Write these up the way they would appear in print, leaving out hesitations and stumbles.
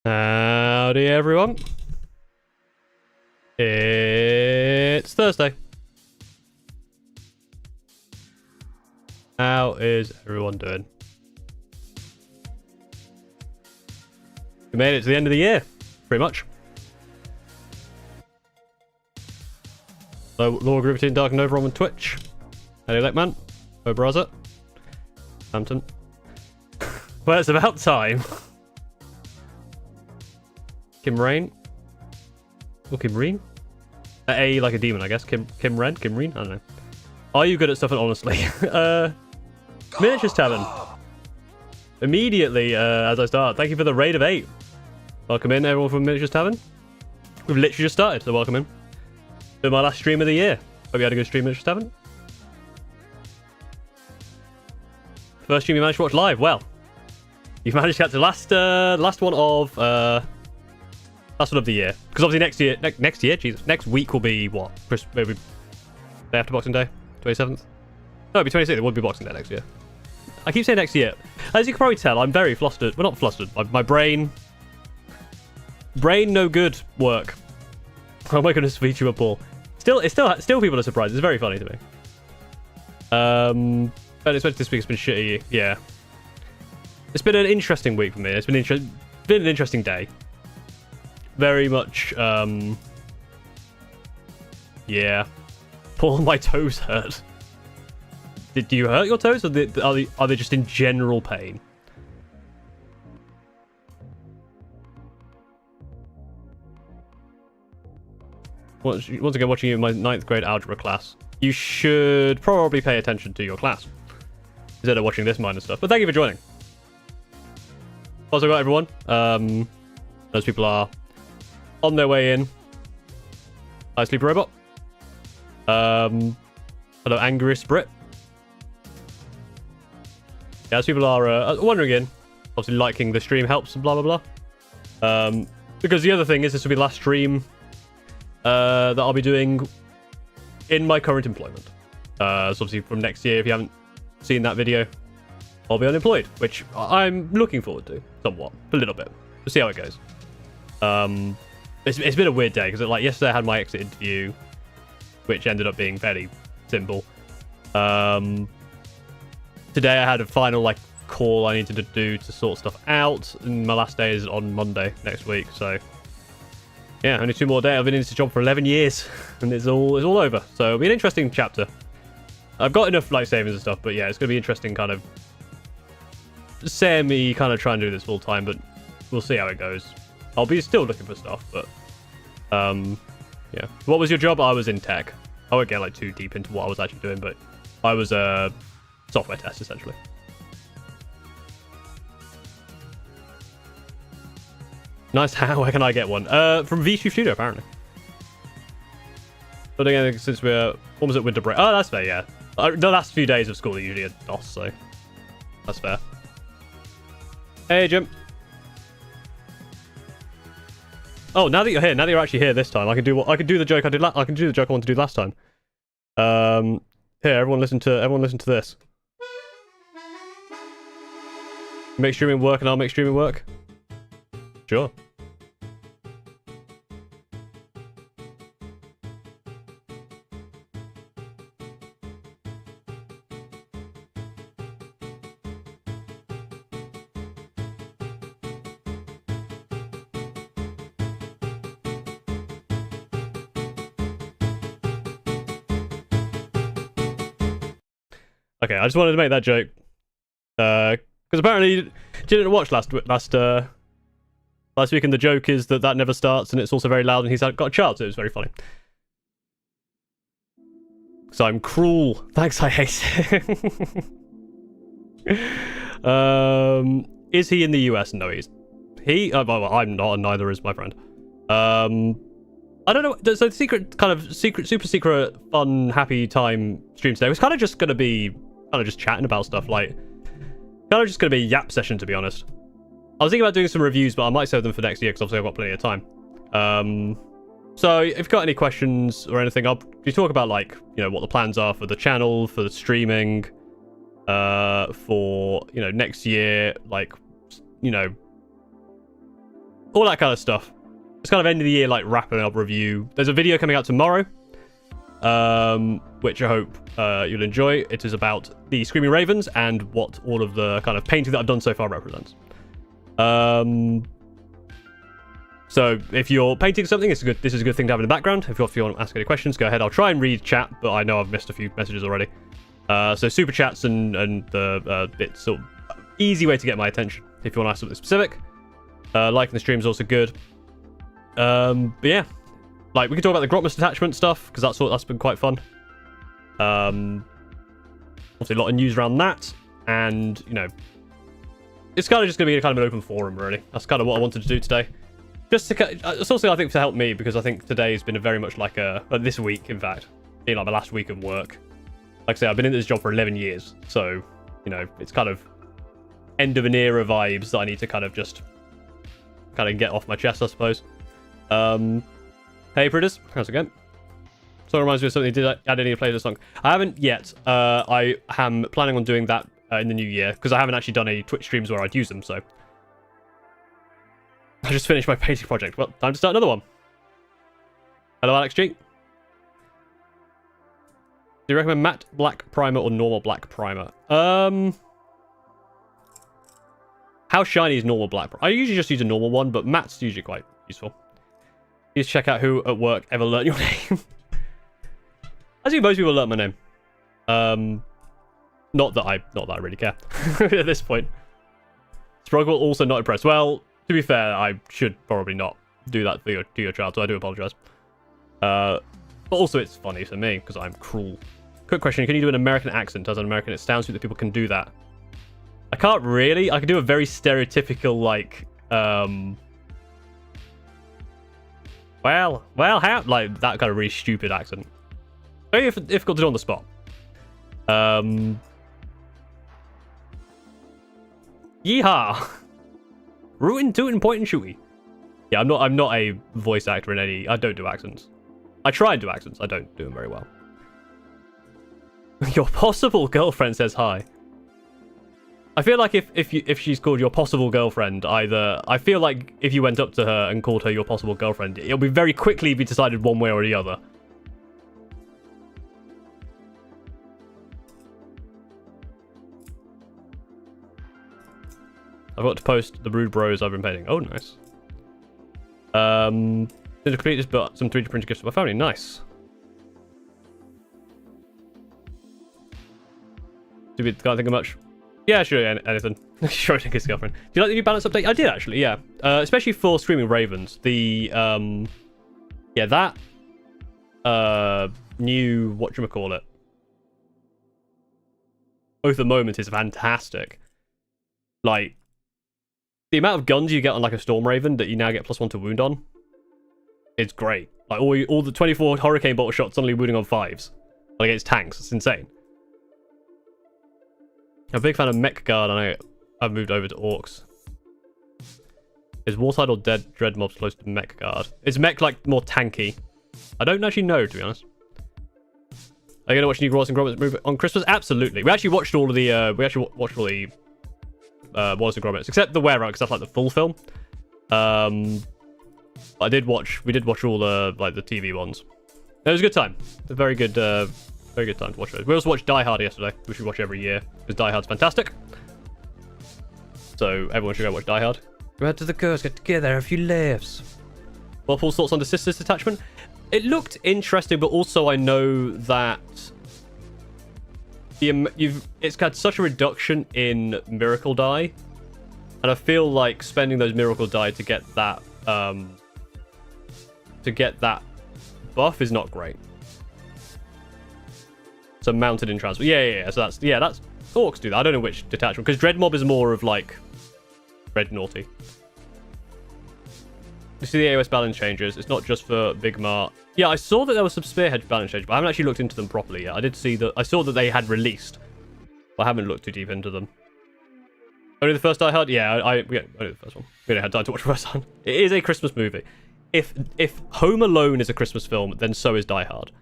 Howdy everyone. It's Thursday. How is everyone doing? We made it to the end of the year, pretty much. So, Law Gravity and Dark and Nova on Twitch. Hello, Leckman. Ho, Braza. Hampton. Well, it's about time. Kim Rain. Or Kim Reen? A like a demon, I guess. Kim Ren? Kim Reen? I don't know. Are you good at stuff? And honestly. Miniatures Tavern. Immediately, as I start, thank you for the raid of 8. Welcome in, everyone from Miniatures Tavern. We've literally just started, so welcome in. Doing my last stream of the year. Hope you had a good stream, Miniatures Tavern. First stream you managed to watch live. Well, you've managed to get to last one of the year. Because obviously next year, Jesus, next week will be what? Maybe day after Boxing Day, 27th. No, it'll be 26th. It would be Boxing Day next year. I keep saying next year. As you can probably tell, I'm very flustered. Well, not flustered. My brain no good work. Oh my goodness, VTuber Paul. Still people are surprised. It's very funny to me. But especially this week, it's been shitty. Yeah, it's been an interesting week for me. It's been an interesting day. Very much. Yeah. Paul, my toes hurt. Did you hurt your toes, or are they just in general pain? Once again, watching you in my 9th grade algebra class, you should probably pay attention to your class instead of watching this minor stuff. But thank you for joining. Also got everyone. Those people are on their way in. Hi, Sleeper Robot. Hello, Angriest Brit. Yeah, as people are wandering in, obviously liking the stream helps and blah blah blah. Because the other thing is, this will be the last stream that I'll be doing in my current employment. So obviously from next year, if you haven't seen that video, I'll be unemployed, which I'm looking forward to somewhat, a little bit. We'll see how it goes. It's been a weird day because like yesterday I had my exit interview, which ended up being fairly simple. Today I had a final like call I needed to do to sort stuff out, and my last day is on Monday next week. So yeah, only 2 more days. I've been in this job for 11 years, and it's all over. So it'll be an interesting chapter. I've got enough like savings and stuff, but yeah, it's gonna be interesting. Kind of semi kind of try and do this full time, but we'll see how it goes. I'll be still looking for stuff, but yeah. What was your job? I was in tech. I won't get like too deep into what I was actually doing, but I was a software test essentially. Nice. Where can I get one? From VTuber apparently. But again, since we're almost at winter break. Oh, that's fair. Yeah, the last few days of school are usually a DOS, so that's fair. Hey, Jim. Oh, now that you're here, now that you're actually here this time, I can do the joke I did. I can do the joke I wanted to do last time. Here, everyone listen to this. Make streaming work, and I'll make streaming work. Sure. Okay, I just wanted to make that joke. Because apparently you didn't watch last week, and the joke is that never starts, and it's also very loud, and he's got a child, so it was very funny. So I'm cruel. Thanks, I hate it. Is he in the US? No, well, I'm not, and neither is my friend. I don't know. So the super secret, fun, happy time stream today was kind of just going to be just chatting about stuff, like kind of just going to be a yap session, to be honest. I was thinking about doing some reviews, but I might save them for next year because obviously I've got plenty of time. So if you've got any questions or anything, I'll be talk about like, you know, what the plans are for the channel, for the streaming, for, you know, next year, like, you know, all that kind of stuff. It's kind of end of the year, like, wrapping up review. There's a video coming out tomorrow, which I hope you'll enjoy. It is about the Screaming Ravens and what all of the kind of painting that I've done so far represents. So if you're painting something, this is a good thing to have in the background. If you want to ask any questions, go ahead. I'll try and read chat, but I know I've missed a few messages already. So super chats and the it's sort of easy way to get my attention if you want to ask something specific. Liking the stream is also good. But yeah, like we can talk about the Grotmus detachment stuff because that's been quite fun. Obviously a lot of news around that, and you know, it's kind of just going to be kind of an open forum really. That's kind of what I wanted to do today. Just to, it's also I think to help me because I think today has been a very much like this week in fact, being like my last week of work. Like I say, I've been in this job for 11 years, so you know it's kind of end of an era vibes that I need to kind of just kind of get off my chest, I suppose. Hey Pritters, how's it going? So it reminds me of something. Did I add any play this song? I haven't yet. I am planning on doing that in the new year because I haven't actually done any Twitch streams where I'd use them. So I just finished my painting project. Well, time to start another one. Hello, Alex G. Do you recommend matte black primer or normal black primer? How shiny is normal black? I usually just use a normal one, but matte's usually quite useful. Please check out who at work ever learned your name. I think most people learn my name. Not that I really care at this point. Struggle also not impressed. Well, to be fair, I should probably not do that to your child, so I do apologize. But also it's funny to me because I'm cruel. Quick question: can you do an American accent as an American? It sounds like that people can do that. I can't really. I can do a very stereotypical like well, how like that kind of really stupid accent. Very difficult to do on the spot. Yeehaw! Rootin', tootin', pointin', shooty. Yeah, I'm not a voice actor in any. I don't do accents. I try and do accents. I don't do them very well. Your possible girlfriend says hi. I feel like if she's called your possible girlfriend, I feel like if you went up to her and called her your possible girlfriend, it'll be very quickly be decided one way or the other. I've got to post the Rude Bros I've been painting. Oh, nice. To complete this, but some 3D printed gifts for my family. Nice. Can't think of much. Yeah, sure, anything. Schrodinger's girlfriend. Do you like the new balance update? I did actually, yeah. Especially for Screaming Ravens. The yeah, that new whatchamacallit. Both the moment is fantastic. Like the amount of guns you get on like a Storm Raven that you now get +1 to wound on. It's great. Like all the 24 hurricane bolt shots suddenly wounding on 5s. Like against tanks. It's insane. I'm a big fan of Mech Guard, and I've moved over to Orcs. Is Warside or Dread Mobs close to Mech Guard? Is Mech like more tanky? I don't actually know, to be honest. Are you gonna watch new Wallace and Gromit movie on Christmas? Absolutely. We actually watched all of the Wallace and Gromit, except the Wear Out because that's like the full film. We did watch all the like the TV ones. It was a good time. It's a very good time to watch those. We also watched Die Hard yesterday, which we watch every year because Die Hard's fantastic. So everyone should go watch Die Hard. Go ahead to the girls, get together, have a few laughs. Well, Paul's thoughts on the Sisters detachment? It looked interesting, but also I know that it's had such a reduction in miracle die, and I feel like spending those miracle die to get that buff is not great. So mounted in transfer. Yeah. So that's Orcs do that. I don't know which detachment because Dread Mob is more of like Red Naughty. You see the AOS balance changes. It's not just for Big Mart. Yeah, I saw that there was some Spearhead balance changes, but I haven't actually looked into them properly yet. I saw that they had released, but I haven't looked too deep into them. Only the first Die Hard? Yeah, only the first one. We only had time to watch the first one. It is a Christmas movie. If Home Alone is a Christmas film, then so is Die Hard.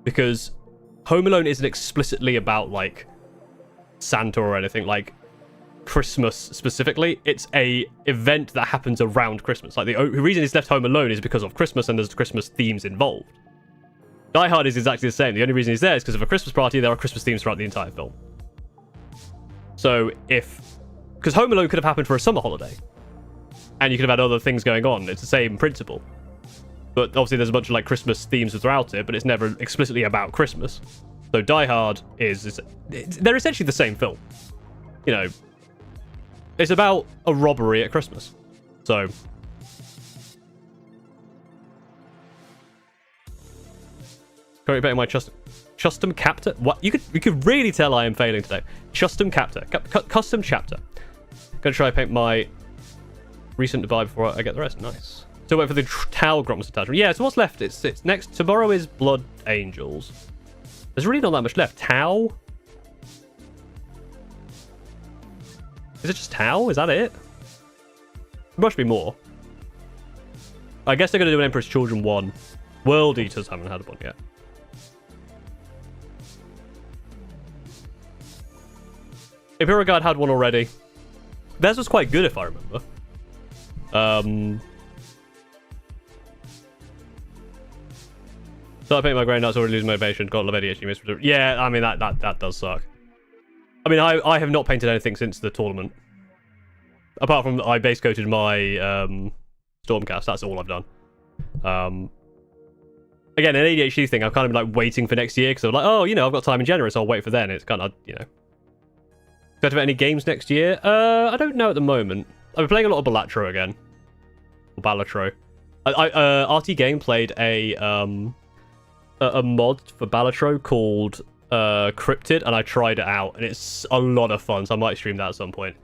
Because Home Alone isn't explicitly about, like, Santa or anything. Like, Christmas specifically. It's a event that happens around Christmas. Like, the reason it's left home alone is because of Christmas, and there's Christmas themes involved. Die Hard is exactly the same. The only reason he's there is because of a Christmas party. There are Christmas themes throughout the entire film. So because Home Alone could have happened for a summer holiday, and you could have had other things going on. It's the same principle. But obviously there's a bunch of like Christmas themes throughout it, but it's never explicitly about Christmas. So Die Hard they're essentially the same film. You know, it's about a robbery at Christmas. So currently betting my custom chapter. What? You could really tell I am failing today. Custom chapter. Custom chapter. Gonna try and paint my recent vibe before I get the rest. Nice. So wait for the Tau Grom's attachment. Yeah, so what's left? It's next. Tomorrow is Blood Angels. There's really not that much left. Tau? Is it just Tau? Is that it? There must be more. I guess they're going to do an Emperor's Children 1. World Eaters haven't had one yet. Imperial Guard had one already. Theirs was quite good if I remember. So I paint my grey nuts, already losing motivation. Got a lot of ADHD. Yeah, I mean that does suck. I mean I have not painted anything since the tournament. Apart from I base coated my Stormcast. That's all I've done. Again, an ADHD thing. I've kind of been like waiting for next year because I'm like, oh, you know, I've got time in January, so I'll wait for then. It's kind of, you know. Do I have any games next year? I don't know at the moment. I've been playing a lot of Balatro again. Or Balatro. RT Game played a mod for Balatro called Cryptid, and I tried it out, and it's a lot of fun, so I might stream that at some point.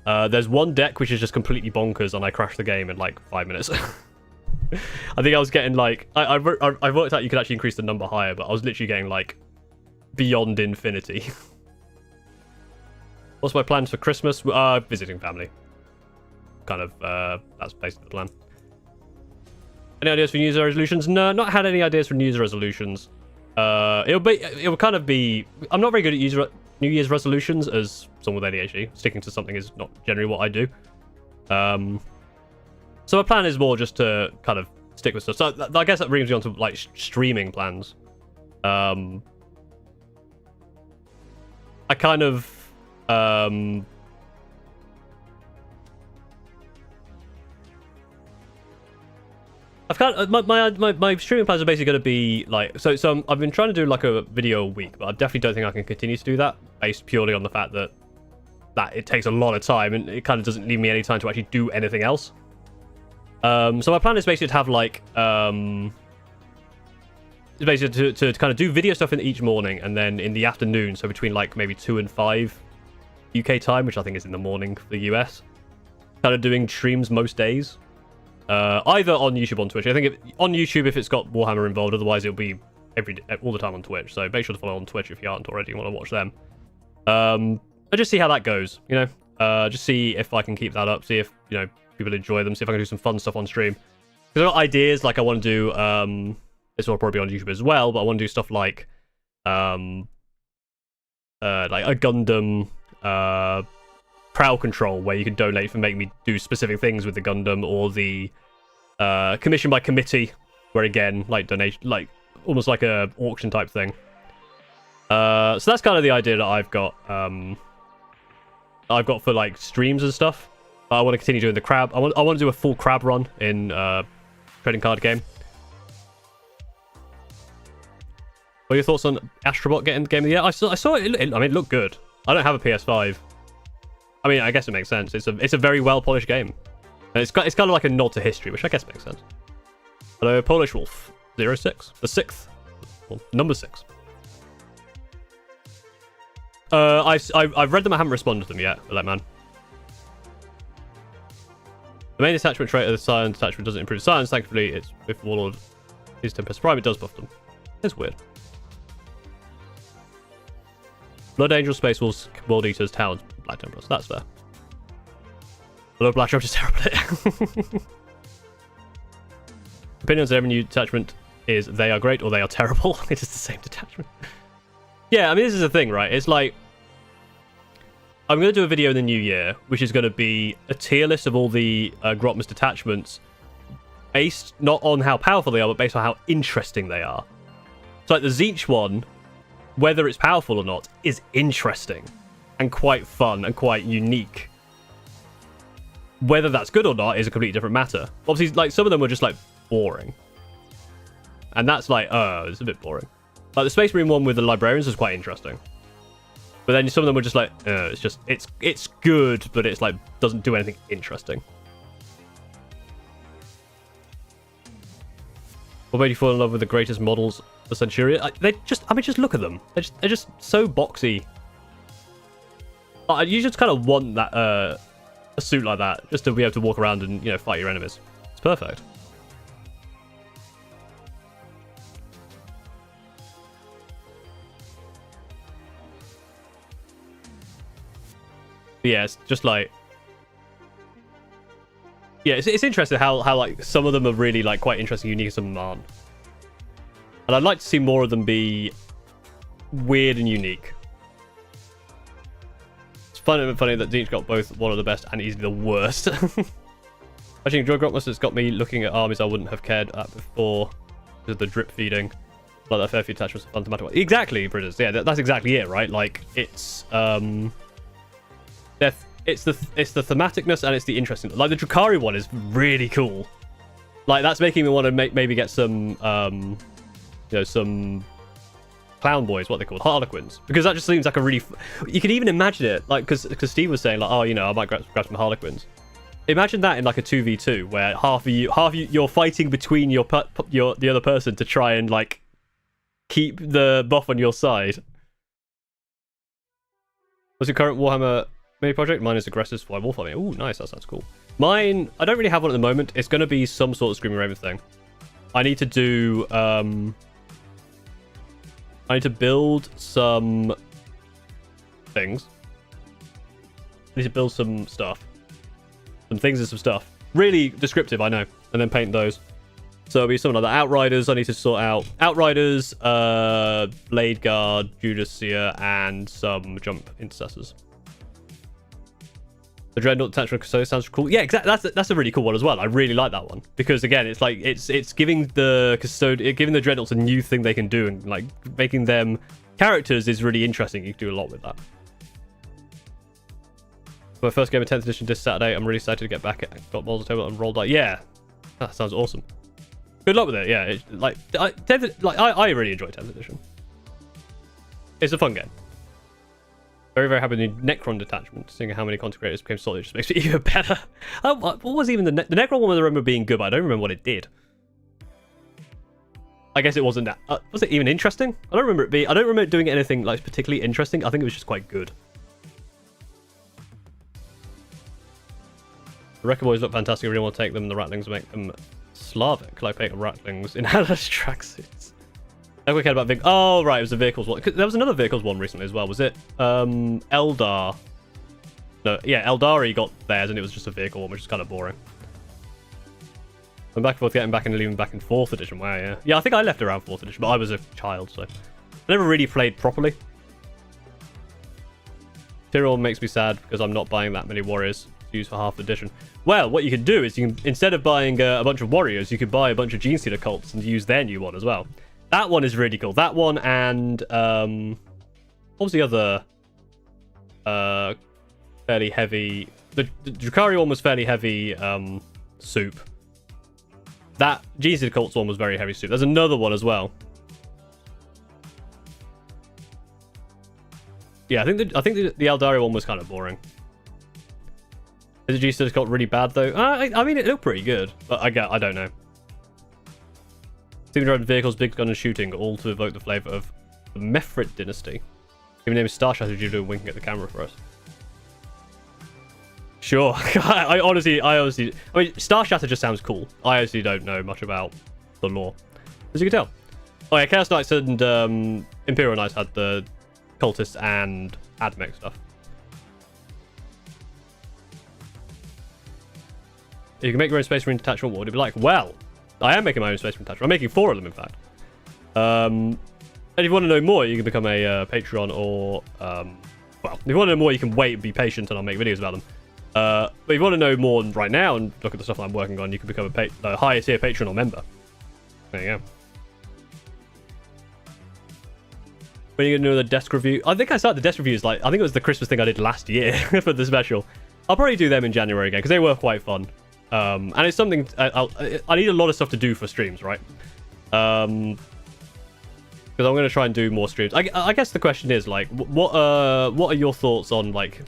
There's one deck which is just completely bonkers, and I crashed the game in like 5 minutes. I think I was getting like... I worked out you could actually increase the number higher, but I was literally getting like beyond infinity. What's my plans for Christmas? Visiting family. Kind of, that's basically the plan. Any ideas for New Year's resolutions? No, not had any ideas for New Year's resolutions. It'll kind of be... I'm not very good at New Year's resolutions as someone with ADHD. Sticking to something is not generally what I do. So my plan is more just to kind of stick with stuff. So I guess that brings me on to like streaming plans. I kind of... I've kind of, my streaming plans are basically going to be like so I've been trying to do like a video a week, but I definitely don't think I can continue to do that based purely on the fact that it takes a lot of time and it kind of doesn't leave me any time to actually do anything else. So my plan is basically to have like basically to kind of do video stuff in each morning, and then in the afternoon, so between like maybe 2 and 5 UK time, which I think is in the morning for the US, kind of doing streams most days. Either on YouTube or on Twitch. I think on YouTube if it's got Warhammer involved, otherwise it'll be all the time on Twitch. So make sure to follow on Twitch if you aren't already and want to watch them. I just see how that goes, you know. Just see if I can keep that up, see if, you know, people enjoy them, see if I can do some fun stuff on stream. Because I've got ideas, like I want to do, this will probably be on YouTube as well, but I want to do stuff like a Gundam crowd control, where you can donate for making me do specific things with the Gundam, or the commission by committee, where again, like donation, like almost like a auction type thing. So that's kind of the idea that I've got for like streams and stuff. I want to continue doing the crab. I want to do a full crab run in trading card game. What are your thoughts on Astrobot getting Game of the Year? I saw it. I mean, it looked good. I don't have a PS5. I mean, I guess it makes sense. It's a very well polished game. And it's kind of like a nod to history, which I guess makes sense. Hello, Polish Wolf 06, the 6th, well, number 6. I've read them. I haven't responded to them yet. But man, the main attachment trait of the science attachment doesn't improve science. Thankfully, it's if Warlord is Tempest Prime, it does buff them. It's weird. Blood Angels, Space Wolves, World Eaters, Towns, Black Templars. That's fair. I love Black Trap, just terrible at it. Opinions on every new detachment is they are great or they are terrible. It is the same detachment. Yeah, I mean, this is the thing, right? It's like... I'm going to do a video in the new year, which is going to be a tier list of all the Grotmus detachments, based not on how powerful they are, but based on how interesting they are. So like the Tzeentch one, whether it's powerful or not, is interesting and quite fun and quite unique. Whether that's good or not is a completely different matter. Obviously, like some of them were just like boring, and that's like, it's a bit boring. Like the Space Marine one with the Librarians was quite interesting, but then some of them were just like, it's good, but it's like doesn't do anything interesting. What made you fall in love with the greatest models, the Centurion? Just look at them. They're just so boxy. You just kind of want that a suit like that just to be able to walk around and, you know, fight your enemies. It's perfect. But yeah, it's just like, yeah, it's interesting how like some of them are really like quite interesting, unique, and some of them aren't. And I'd like to see more of them be weird and unique. It's funny that Tzeentch got both one of the best and easily the worst. Actually, enjoy Grotmus has got me looking at armies I wouldn't have cared at before because of the drip feeding. Like that fair few attachments are fun to matter. Exactly, Britters. Yeah, that's exactly it, right? Like it's it's the thematicness and it's the interesting. Like the Drukhari one is really cool. Like that's making me want to maybe get some you know, some clown boys, what they call Harlequins, because that just seems like a really you can even imagine it, like because Steve was saying like, oh, you know, I might grab some Harlequins. Imagine that in like a 2v2 where half of you're fighting between the other person to try and like keep the buff on your side. What's your current Warhammer mini project? Mine is aggressive fly wolf army. Oh, nice, that sounds cool. Mine, I don't really have one at the moment. It's going to be some sort of Screaming Raven thing. I need to do I need to build some things. I need to build some stuff. Some things and some stuff. Really descriptive, I know. And then paint those. So it'll be something like that. Outriders, I need to sort out. Outriders, Blade Guard, Judas Seer, and some Jump Intercessors. The Dreadnought Detachment Custodian sounds cool. Yeah, exactly. That's a really cool one as well. I really like that one because again, it's like it's giving the Dreadnoughts a new thing they can do, and like making them characters is really interesting. You can do a lot with that. My first game of 10th edition this Saturday. I'm really excited to get back at got models table and roll die. Yeah, that sounds awesome. Good luck with it. Yeah, I really enjoy 10th edition. It's a fun game. Very, very happy with the Necron detachment. Seeing how many consecrators became solid just makes it even better. What was even the Necron one? I remember being good, but I don't remember what it did. I guess it wasn't that. Was it even interesting? I don't remember it being. I don't remember it doing anything like particularly interesting. I think it was just quite good. The Wrecker Boys look fantastic. I really want to take them. The Ratlings make them Slavic, like paint Ratlings in Atlas tracksuits. I we cared about oh right, it was the vehicles one. There was another vehicles one recently as well. Was it Eldar? No, yeah, Eldari got theirs, and it was just a vehicle one, which is kind of boring. I'm back and forth, getting back and leaving back in 4th edition. Wow, yeah, yeah. I think I left around 4th edition, but I was a child, so I never really played properly. Tyrol makes me sad because I'm not buying that many warriors to use for half edition. Well, what you can do is you can, instead of buying a bunch of warriors, you could buy a bunch of Gene Stealer cults and use their new one as well. That one is really cool. That one and what was the other fairly heavy? The Drukhari one was fairly heavy soup. That Gene Stealer cults one was very heavy soup. There's another one as well. Yeah, I think the Eldari one was kind of boring. Is the Gene Stealer cult really bad though? I mean, it looked pretty good, but I don't know. Steam vehicles, big gun and shooting, all to evoke the flavour of the Mefrit dynasty. Even name is Star Strategy, do winking at the camera for us. Sure. I honestly, I mean, Star Shatter just sounds cool. I honestly don't know much about the lore, as you can tell. Oh yeah, Chaos Knights and Imperial Knights had the cultists and Admech stuff. You can make your own Space Marine detachment. What would it be like? Well, I am making my own Space Marine detachment. I'm making 4 of them, in fact. And if you want to know more, you can become a Patreon or well, if you want to know more, you can wait and be patient, and I'll make videos about them. But if you want to know more right now and look at the stuff that I'm working on, you can become a higher tier patron or member. There you go. When are you going to do the desk review? I think I started the desk reviews, like, I think it was the Christmas thing I did last year for the special. I'll probably do them in January again, because they were quite fun. And it's something, I need a lot of stuff to do for streams, right? Because I'm going to try and do more streams. I guess the question is, like, what are your thoughts on, like,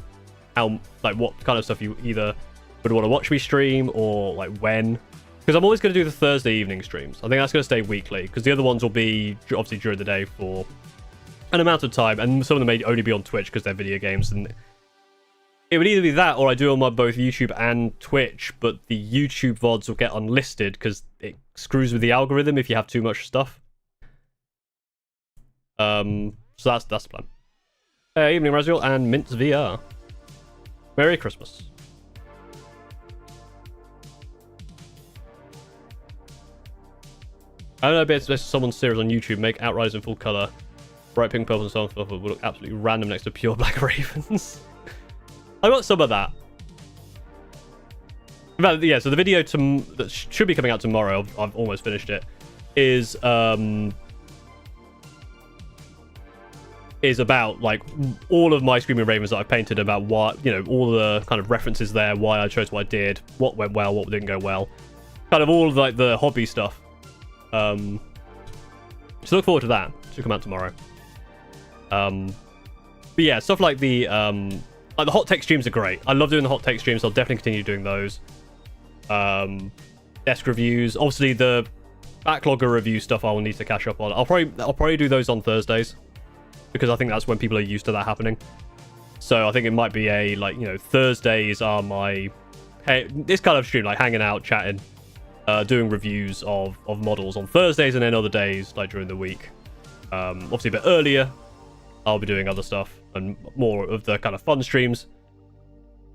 what kind of stuff you either would want to watch me stream, or, like, when? Because I'm always going to do the Thursday evening streams. I think that's going to stay weekly, because the other ones will be, obviously, during the day for an amount of time, and some of them may only be on Twitch because they're video games, and it would either be that or I do them on both YouTube and Twitch, but the YouTube VODs will get unlisted because it screws with the algorithm if you have too much stuff. So that's the plan. Evening Raziel and Mints VR. Merry Christmas. I don't know, but it's someone's series on YouTube, make Outriders in full color. Bright pink, purple, and so on, stuff would look absolutely random next to pure black ravens. I got some of that. But yeah, so the video that should be coming out tomorrow, I've almost finished it, is about, like, all of my Screaming Ravens that I've painted, about what, you know, all the kind of references there, why I chose what I did, what went well, what didn't go well. Kind of all of, like, the hobby stuff. So look forward to that. It should come out tomorrow. But yeah, stuff like the hot take streams are great. I love doing the hot take streams, so I'll definitely continue doing those. Desk reviews, obviously the backlogger review stuff I will need to catch up on. I'll probably do those on Thursdays, because I think that's when people are used to that happening. So I think it might be a, like, you know, Thursdays are my, hey, this kind of stream, like hanging out, chatting, doing reviews of models on Thursdays, and then other days, like during the week. Obviously a bit earlier, I'll be doing other stuff and more of the kind of fun streams.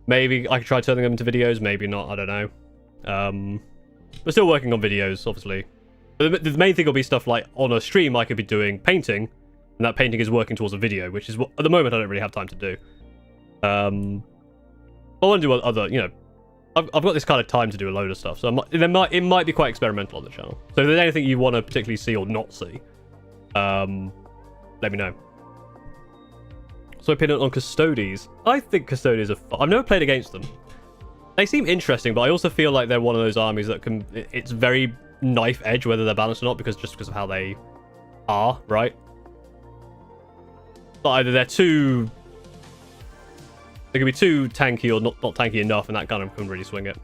Maybe I could try turning them into videos, maybe not, I don't know. We're still working on videos, obviously. But the main thing will be stuff like, on a stream I could be doing painting, and that painting is working towards a video, which is what, at the moment, I don't really have time to do. I want to do other, you know, I've got this kind of time to do a load of stuff, so it might be quite experimental on the channel. So if there's anything you want to particularly see or not see, let me know. So opinion on Custodes. I think Custodes are fun. I've never played against them. They seem interesting, but I also feel like they're one of those armies that can, it's very knife edge whether they're balanced or not, because of how they are, right? But either they can be too tanky or not tanky enough, and that kind of can really swing it.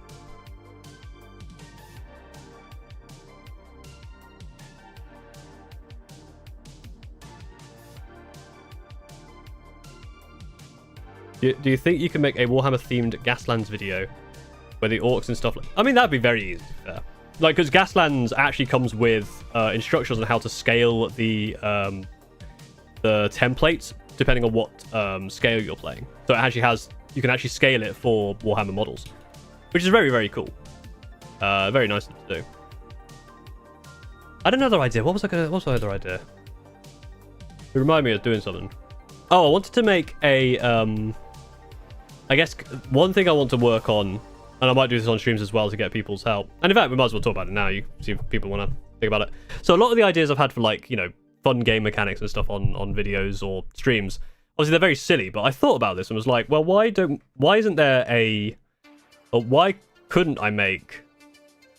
Do you think you can make a Warhammer themed Gaslands video where the orcs and stuff, I mean, that'd be very easy, like, because Gaslands actually comes with instructions on how to scale the templates depending on what scale you're playing. So it actually has, you can actually scale it for Warhammer models, which is very, very cool. Very nice to do. I had another idea. What was my other idea? It reminded me of doing something. Oh, I wanted to make a I guess one thing I want to work on, and I might do this on streams as well to get people's help. And in fact, we might as well talk about it now. You see if people want to think about it. So a lot of the ideas I've had for, like, you know, fun game mechanics and stuff on videos or streams, obviously they're very silly, but I thought about this and was like, well, why couldn't I make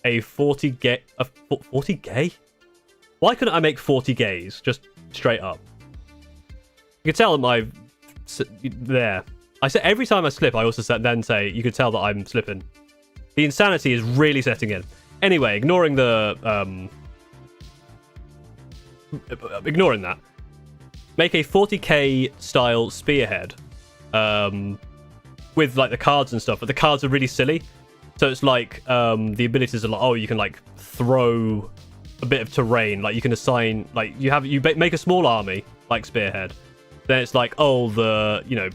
a 40 gay? Why couldn't I make 40 gays just straight up? You can tell my there. I said every time I slip, I also then say you could tell that I'm slipping. The insanity is really setting in. Anyway, ignoring that. Make a 40k style spearhead, with, like, the cards and stuff, but the cards are really silly. So it's like the abilities are like, oh, you can, like, throw a bit of terrain, like you can assign, like you make a small army like spearhead. Then it's like, oh, you know,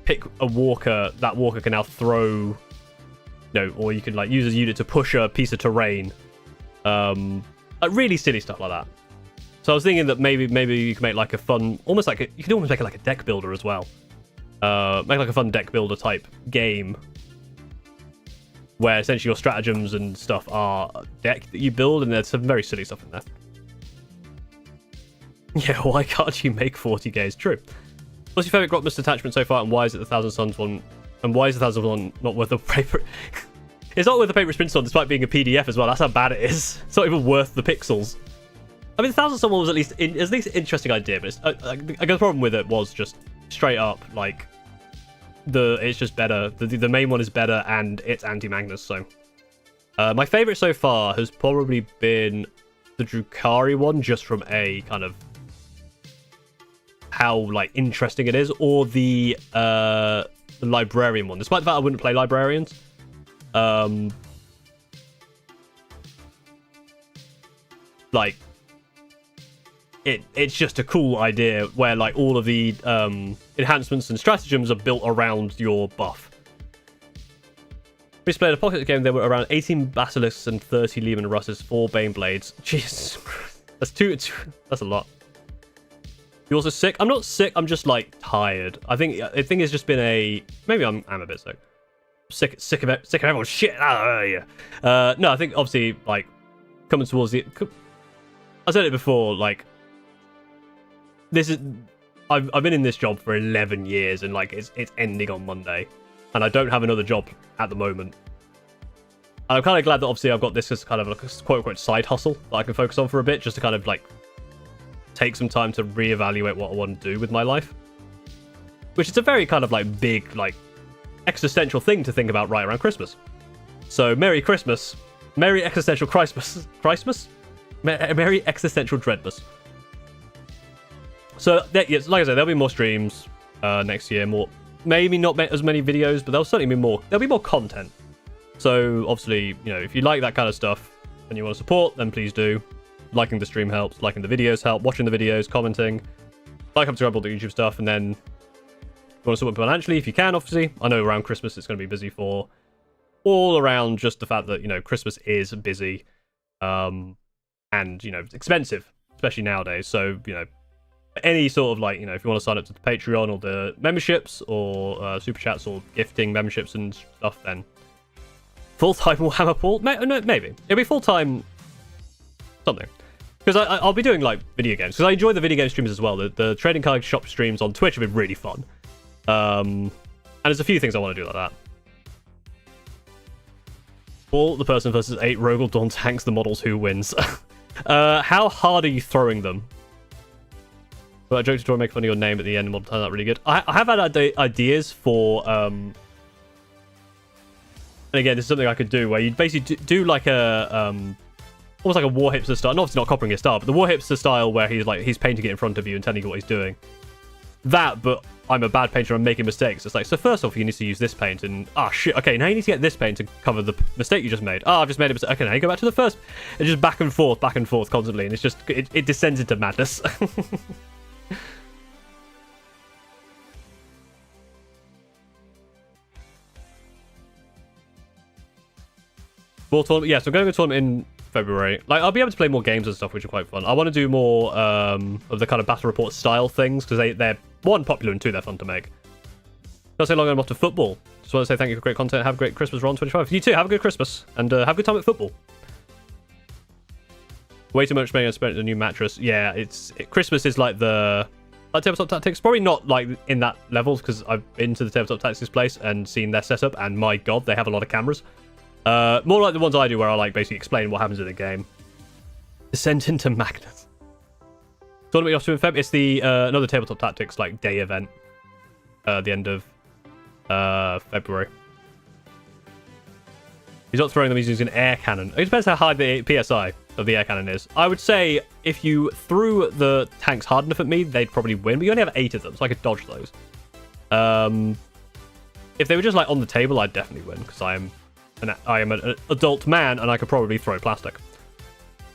pick a walker. That walker can now throw, you know, or you can, like, use a unit to push a piece of terrain. Like, really silly stuff like that. So I was thinking that maybe you could make, like, a fun, almost like you could almost make it like a deck builder as well. Make like a fun deck builder type game where essentially your stratagems and stuff are a deck that you build, and there's some very silly stuff in there. Yeah, why can't you make 40k is true. What's your favourite Grotmus attachment so far, and why is it the Thousand Suns one? And why is the Thousand Suns one not worth the paper? It's not worth the paper it's printed on, despite being a PDF as well. That's how bad it is. It's not even worth the pixels. I mean, the Thousand Suns one was at least an interesting idea, but I guess the problem with it was just straight up like it's just better. The main one is better, and it's anti-Magnus. So my favourite so far has probably been the Drukhari one, just from a kind of how like interesting it is, or the librarian one, despite the fact I wouldn't play librarians. Like it's just a cool idea where like all of the enhancements and stratagems are built around your buff. We played a pocket game. There were around 18 basilisks and 30 Lehman Russes, 4 Bane Blades. Jesus Christ. That's that's a lot. You also sick? I'm not sick, I'm just like tired. I think it's just been maybe I'm a bit sick. Sick of everyone's shit. Yeah. No, I think obviously like coming towards the, I said it before, like this is I've been in this job for 11 years, and like it's ending on Monday, and I don't have another job at the moment. And I'm kind of glad that obviously I've got this as kind of like a quote unquote side hustle that I can focus on for a bit, just to kind of like take some time to reevaluate what I want to do with my life, which is a very kind of like big like existential thing to think about right around Christmas. So Merry Christmas, Merry Existential Christmas, Merry Existential Dreadmas. So yes, like I said, there'll be more streams next year, maybe not as many videos, but there'll certainly be there'll be more content. So obviously, you know, if you like that kind of stuff and you want to support, then please do. Liking the stream helps, liking the videos help, watching the videos, commenting, like up to the YouTube stuff, and then you want to support financially if you can, obviously. I know around Christmas it's going to be busy for all around just the fact that, you know, Christmas is busy, and, you know, it's expensive, especially nowadays. So, you know, any sort of like, you know, if you want to sign up to the Patreon or the memberships or Super Chats or gifting memberships and stuff, then full-time Warhammer Paul? No, maybe. It'll be full-time something. Because I'll be doing like video games, because I enjoy the video game streams as well. The trading card shop streams on Twitch have been really fun. And there's a few things I want to do like that. All the person versus 8 Rogel Dawn tanks the models, who wins? How hard are you throwing them? But I joked to make fun of your name at the end, and model turned out really good. I have had ideas for and again, this is something I could do where you basically do like a almost like a war hipster style. And obviously not copying his style, but the war hipster style where he's painting it in front of you and telling you what he's doing. That, but I'm a bad painter and I'm making mistakes. It's like, so first off, you need to use this paint, and shit, okay, now you need to get this paint to cover the mistake you just made. I've just made a mistake. Okay, now you go back to the first. It's just back and forth constantly, and it's just it descends into madness. More tournament, yeah. So I'm going to a tournament in February. Like, I'll be able to play more games and stuff, which are quite fun. I want to do more of the kind of battle report style things, because they're one, popular, and two, they're fun to make. Don't say long I'm off to football. Just want to say thank you for great content. Have a great Christmas, Ron25. You too. Have a good Christmas, and have a good time at football. Way too much money I spent on a new mattress. Yeah, Christmas is like the tabletop tactics. Probably not like in that levels, because I've been to the tabletop tactics place and seen their setup, and my god, they have a lot of cameras. More like the ones I do, where I like basically explain what happens in the game. Descent into Magnus. Tournament off to in Feb. It's the another tabletop tactics like day event. The end of February. He's not throwing them. He's using an air cannon. It depends how high the PSI of the air cannon is. I would say if you threw the tanks hard enough at me, they'd probably win. But you only have 8 of them, so I could dodge those. If they were just like on the table, I'd definitely win, because I am an adult man, and I could probably throw plastic.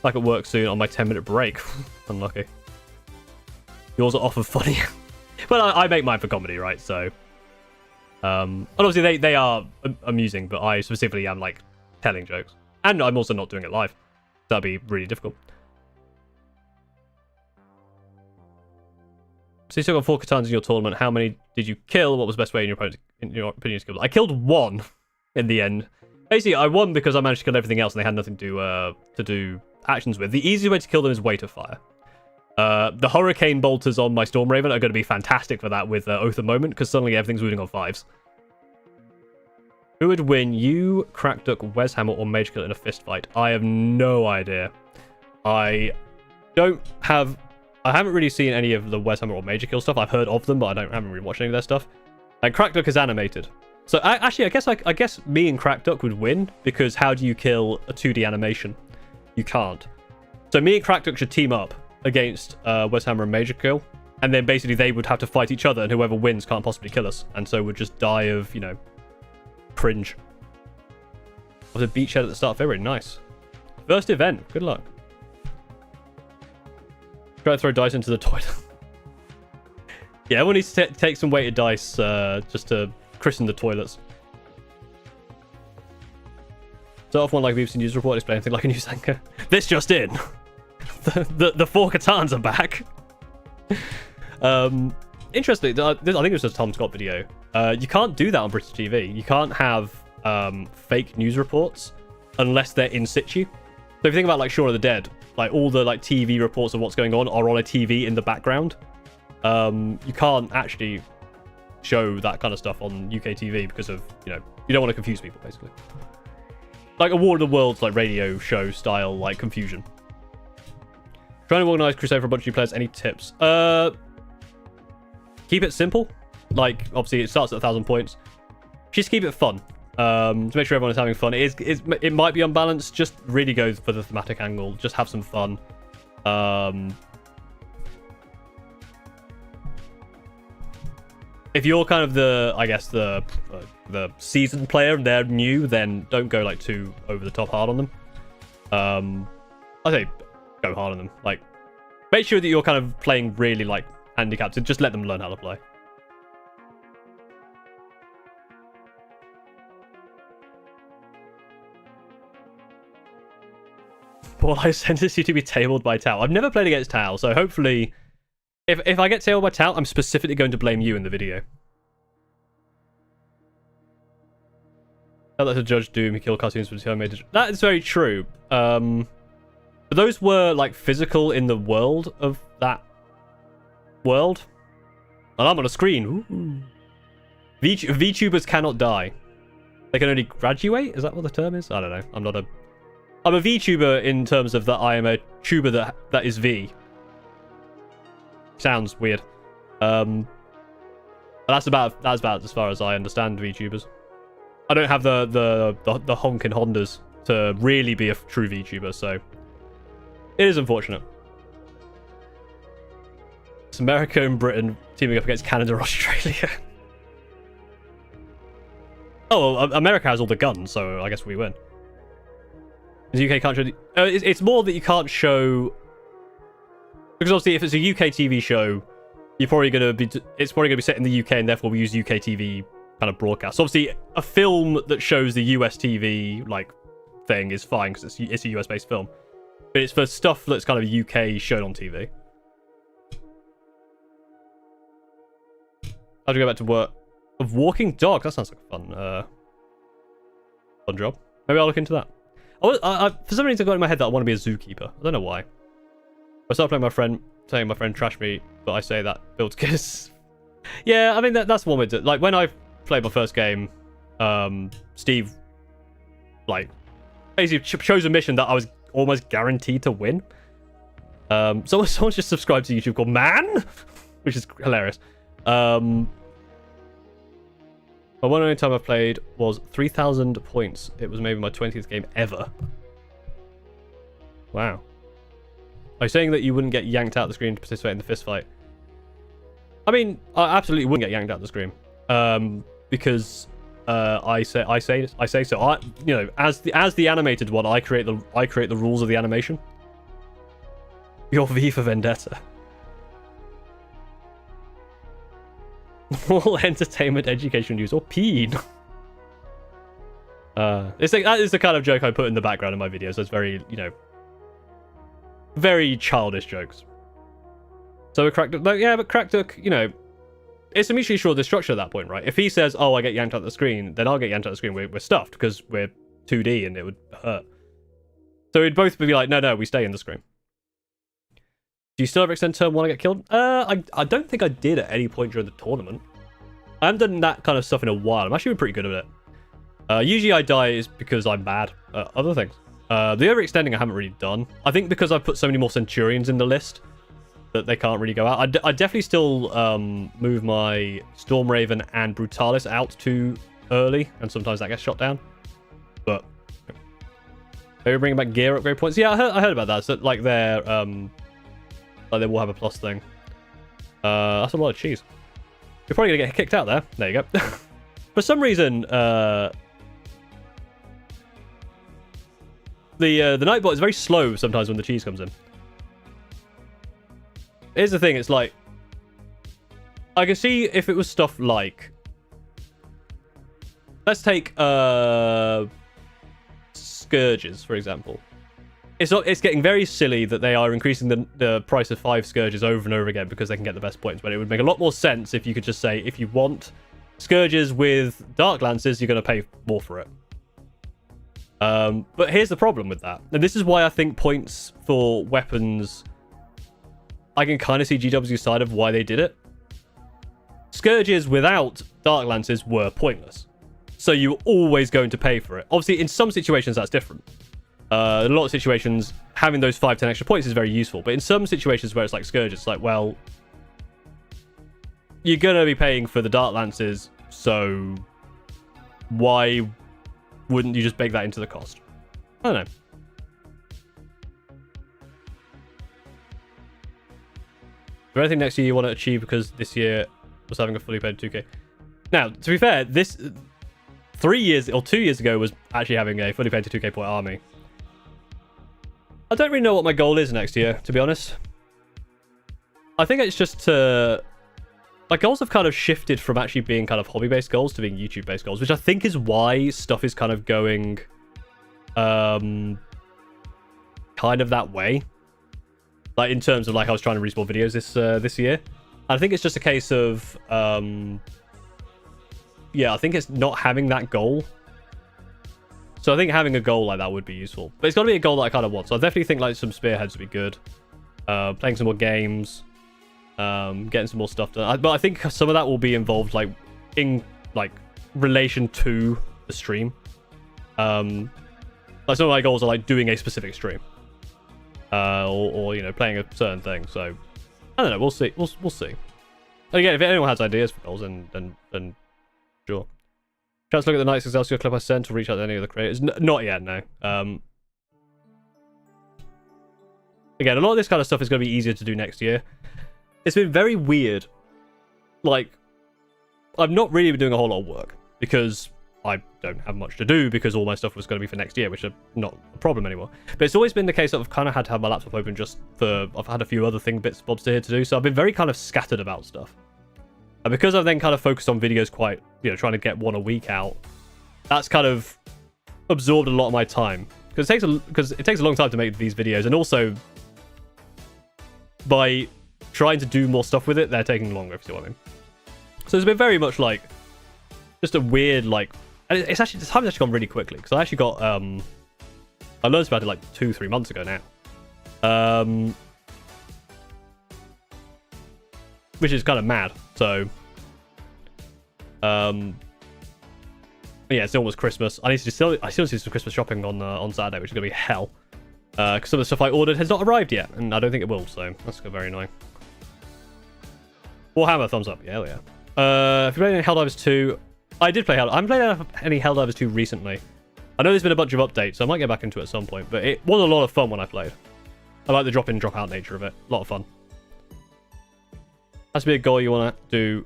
Like, at work soon on my 10-minute break. Unlucky. Yours are often funny. Well, I make mine for comedy, right? So, and obviously they are amusing, but I specifically am like telling jokes, and I'm also not doing it live. That'd be really difficult. So you still got 4 Catans in your tournament. How many did you kill? What was the best way in your opinion to kill them? I killed 1 in the end. Basically, I won because I managed to kill everything else and they had nothing to do actions with. The easiest way to kill them is Weight of Fire. The Hurricane Bolters on my Storm Raven are going to be fantastic for that with Oath of Moment, because suddenly everything's moving on 5s. Who would win, you, Crackduck, Wes Hammer, or Mage Killer in a fist fight? I have no idea. I haven't really seen any of the Wes Hammer or Major Kill stuff. I've heard of them, but haven't really watched any of their stuff. And Crackduck is animated. So actually, I guess me and Crackduck would win, because how do you kill a 2D animation? You can't. So me and Crackduck should team up against Wes Hammer and Major Kill, and then basically they would have to fight each other, and whoever wins can't possibly kill us, and so would just die of, you know, cringe. Was a beachhead at the start of February. Nice. First event. Good luck. Try to throw dice into the toilet. Yeah, everyone needs to take some weighted dice just to christen the toilets. Start off one like BBC News Report, explain anything like a news anchor. This just in. the 4 Catans are back. Interesting. I think it was a Tom Scott video. You can't do that on British TV. You can't have fake news reports unless they're in situ. So if you think about like Shaun of the Dead, like all the like TV reports of what's going on are on a TV in the background. You can't actually show that kind of stuff on UK TV because of, you know, you don't want to confuse people, basically. Like a War of the Worlds like radio show style like confusion. Trying to organize crusade for a bunch of new players. Any tips? Keep it simple. Like obviously it starts at 1,000 points. Just keep it fun. To make sure everyone is having fun. It might be unbalanced. Just really go for the thematic angle. Just have some fun. If you're kind of the seasoned player and they're new, then don't go like too over the top hard on them. I say go hard on them. Like make sure that you're kind of playing really like handicapped and just let them learn how to play. Well, I sentenced you to be tabled by Tao. I've never played against Tao, so hopefully, if I get tabled by Tao, I'm specifically going to blame you in the video. That's a Judge Doom. He killed cartoons for determined. That is very true. But those were like physical in the world of that world. And I'm on a screen. VTubers cannot die. They can only graduate. Is that what the term is? I don't know. I'm a VTuber in terms of that I am a tuber that is V. Sounds weird. But that's about as far as I understand VTubers. I don't have the honking Hondas to really be a true VTuber, so it is unfortunate. It's America and Britain teaming up against Canada or Australia. Oh, well, America has all the guns, so I guess we win. The UK can't show it's more that you can't show, because obviously if it's a UK TV show, it's probably going to be set in the UK, and therefore we use UK TV kind of broadcast. So obviously a film that shows the US TV like thing is fine because it's a US based film, but it's for stuff that's kind of UK shown on TV. How'd you go back to work? Of walking dogs. That sounds like a fun job. Maybe I'll look into that. I for some reason I got in my head that I want to be a zookeeper. I don't know why. I started playing saying my friend trashed me, but I say that builds kids. Yeah, I mean that's one way to, like, when I played my first game, Steve like basically chose a mission that I was almost guaranteed to win. Someone just subscribed to YouTube called Man, which is hilarious. The one only time I played was 3,000 points. It was maybe my 20th game ever. Wow. Are you saying that you wouldn't get yanked out of the screen to participate in the fist fight? I mean, I absolutely wouldn't get yanked out of the screen. Because I say so. You know, as the animated one, I create the rules of the animation. Your V for Vendetta. All entertainment, education, news, or peen. It's like that is the kind of joke I put in the background of my videos. So it's very, you know, very childish jokes. So a Crackdook, no, yeah, but Crackdook, you know, it's a mutually assured destruction at that point, right? If he says, "Oh, I get yanked out the screen," then I'll get yanked out the screen. We're stuffed because we're 2D and it would hurt. So we'd both be like, "No, we stay in the screen." Do you still ever extend turn 1 and get killed? I don't think I did at any point during the tournament. I haven't done that kind of stuff in a while. I'm actually been pretty good at it. Usually I die is because I'm bad at other things. The overextending I haven't really done. I think because I've put so many more Centurions in the list that they can't really go out. I definitely still move my Storm Raven and Brutalis out too early, and sometimes that gets shot down. But they were bringing back gear upgrade points. Yeah, I heard about that. So like their Warhammer Plus thing. That's a lot of cheese. You're probably gonna get kicked out there. There you go. For some reason, the Nightbot is very slow sometimes when the cheese comes in. Here's the thing, it's like, I can see if it was stuff like, let's take Scourges, for example. It's getting very silly that they are increasing the price of 5 Scourges over and over again because they can get the best points, but it would make a lot more sense if you could just say, if you want Scourges with Dark Lances, you're going to pay more for it. But here's the problem with that, and this is why I think points for weapons, I can kind of see GW's side of why they did it. Scourges without Dark Lances were pointless, so you're always going to pay for it. Obviously, in some situations that's different. In a lot of situations, having those 5-10 extra points is very useful, but in some situations where it's like Scourge, it's like, well, you're going to be paying for the Dark Lances, so why wouldn't you just bake that into the cost? I don't know. Is there anything next year you want to achieve because this year was having a fully paid 2K? Now, to be fair, this 3 years or 2 years ago was actually having a fully paid to 2K point army. I don't really know what my goal is next year, to be honest. I think it's just to... My goals have kind of shifted from actually being kind of hobby-based goals to being YouTube-based goals, which I think is why stuff is kind of going kind of that way. Like, in terms of, like, I was trying to release more videos this year. I think it's just a case of... yeah, I think it's not having that goal. So I think having a goal like that would be useful. But it's got to be a goal that I kind of want. So I definitely think like some spearheads would be good. Playing some more games. Getting some more stuff done. But I think some of that will be involved like in like relation to the stream. Like some of my goals are like doing a specific stream. Or you know, playing a certain thing. So I don't know, we'll see. We'll see. And again, if anyone has ideas for goals, then sure. Let's look at the Knights Excelsior clip I sent to reach out to any of the creators. Not yet, no. Again, a lot of this kind of stuff is going to be easier to do next year. It's been very weird. Like, I've not really been doing a whole lot of work because I don't have much to do because all my stuff was going to be for next year, which is not a problem anymore. But it's always been the case that I've kind of had to have my laptop open just for... I've had a few other bits and bobs to do, so I've been very kind of scattered about stuff. And because I've then kind of focused on videos quite, you know, trying to get one a week out, that's kind of absorbed a lot of my time. Because it takes a long time to make these videos, and also by trying to do more stuff with it, they're taking longer, if you see what I mean. So it's been very much like just a weird, like, and it's actually, this time's actually gone really quickly, because I actually got I learned about it like 2-3 months ago now. Which is kind of mad. So, yeah, it's almost Christmas. I still need to do some Christmas shopping on Saturday, which is gonna be hell. Because some of the stuff I ordered has not arrived yet, and I don't think it will. So that's very annoying. Warhammer, thumbs up. Yeah, hell yeah. If you played any Helldivers 2, I did play I haven't played any Helldivers 2 recently. I know there's been a bunch of updates, so I might get back into it at some point. But it was a lot of fun when I played. I like the drop-in, drop-out nature of it. A lot of fun. Has to be a goal you want to do.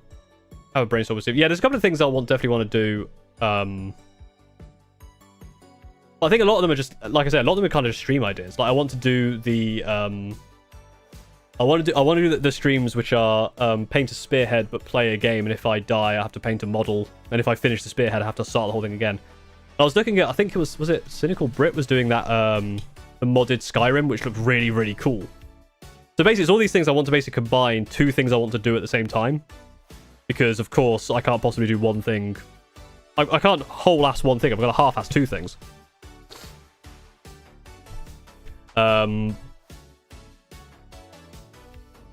Have a brainstorm with Steve. Yeah, there's a couple of things I definitely want to do. I think a lot of them are just, like I said, a lot of them are kind of stream ideas. Like I want to do the I want to do the streams which are paint a spearhead but play a game, and if I die I have to paint a model, and if I finish the spearhead I have to start the whole thing again. I was looking at, I think it was it Cynical Brit was doing that the modded Skyrim, which looked really, really cool. So basically, it's all these things I want to basically combine 2 things I want to do at the same time. Because, of course, I can't possibly do one thing. I can't whole-ass one thing. I've got to half-ass 2 things. So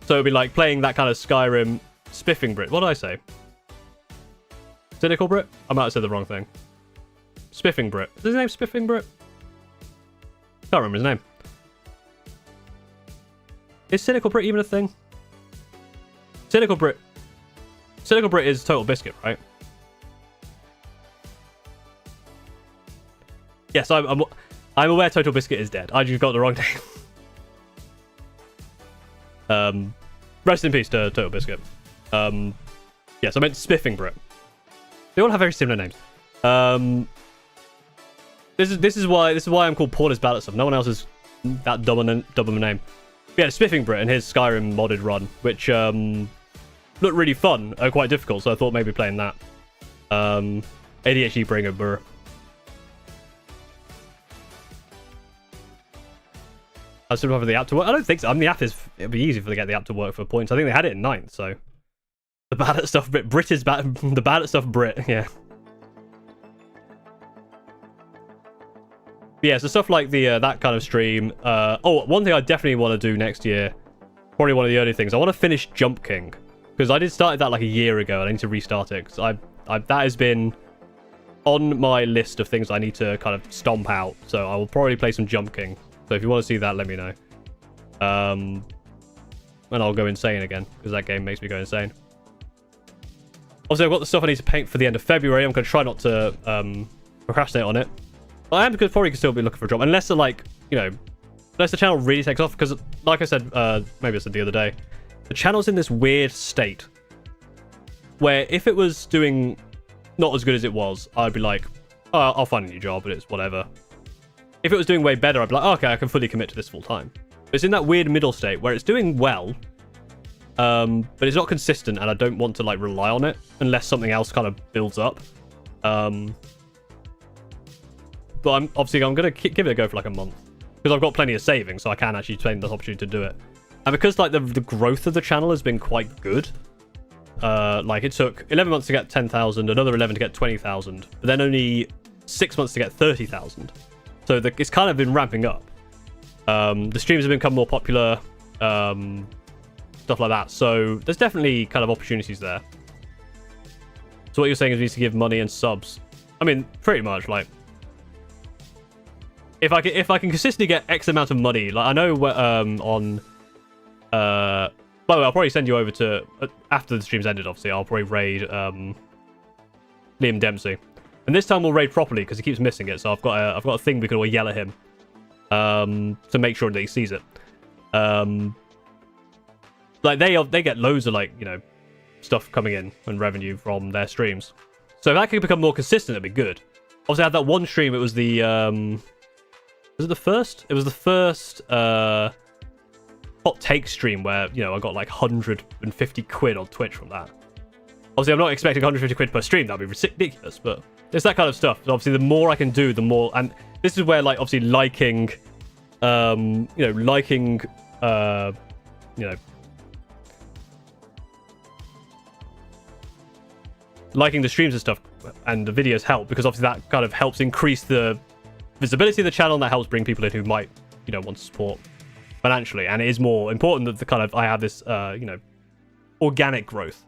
it'd be like playing that kind of Skyrim spiffing Brit. What did I say? Cynical Brit? I might have said the wrong thing. Spiffing Brit. Is his name Spiffing Brit? Can't remember his name. Is Cynical Brit even a thing? Cynical Brit is Total Biscuit, right? Yes, I'm aware Total Biscuit is dead. I just got the wrong name. Rest in peace to Total Biscuit. Yes, I meant Spiffing Brit. They all have very similar names. This is why I'm called Porter's Ballot Stuff. No one else is that dumb of a name. But yeah, Spiffing Brit and his Skyrim modded run, which looked really fun, quite difficult. So I thought maybe playing that. ADHD Bringer Burr. I still have the app to work. I don't think so. I mean, the app it'd be easy for to get the app to work for points. I think they had it in 9th, so the ballot stuff Brit is the ballot stuff Brit, yeah. But yeah, so stuff like the that kind of stream. One thing I definitely want to do next year, probably one of the early things. I want to finish Jump King because I did start that like a year ago, and I need to restart it because that has been on my list of things I need to kind of stomp out. So I will probably play some Jump King. So if you want to see that, let me know. And I'll go insane again because that game makes me go insane. Obviously, I've got the stuff I need to paint for the end of February. I'm going to try not to procrastinate on it. But I am because probably could still be looking for a job unless unless the channel really takes off. Because like I said, maybe I said the other day, the channel's in this weird state where if it was doing not as good as it was, I'd be like, oh, I'll find a new job, but it's whatever. If it was doing way better, I'd be like, oh, okay, I can fully commit to this full time. But it's in that weird middle state where it's doing well, but it's not consistent, and I don't want to like rely on it unless something else kind of builds up. But I'm gonna give it a go for like a month because I've got plenty of savings, so I can actually take this opportunity to do it. And because like the growth of the channel has been quite good, like it took 11 months to get 10,000, another 11 to get 20,000, but then only 6 months to get 30,000. So it's kind of been ramping up. The streams have become more popular, stuff like that. So there's definitely kind of opportunities there. So what you're saying is we need to give money and subs. I mean, pretty much like if I can consistently get X amount of money, like I know on by the way, I'll probably send you over to after the stream's ended. Obviously, I'll probably raid Liam Dempsey. And this time we'll raid properly because he keeps missing it. So I've got a thing we can all yell at him to make sure that he sees it. Like they get loads of stuff coming in and revenue from their streams. So if that could become more consistent, it'd be good. Obviously, I had that one stream. It was the was it the first? It was the first hot take stream where I got like 150 quid on Twitch from that. Obviously, I'm not expecting 150 quid per stream. That'd be ridiculous, but it's that kind of stuff. Obviously, the more I can do, the more. And this is where, like, obviously, liking the streams and stuff and the videos help because obviously that kind of helps increase the visibility of the channel and that helps bring people in who might, want to support financially. And it is more important that I have this, organic growth.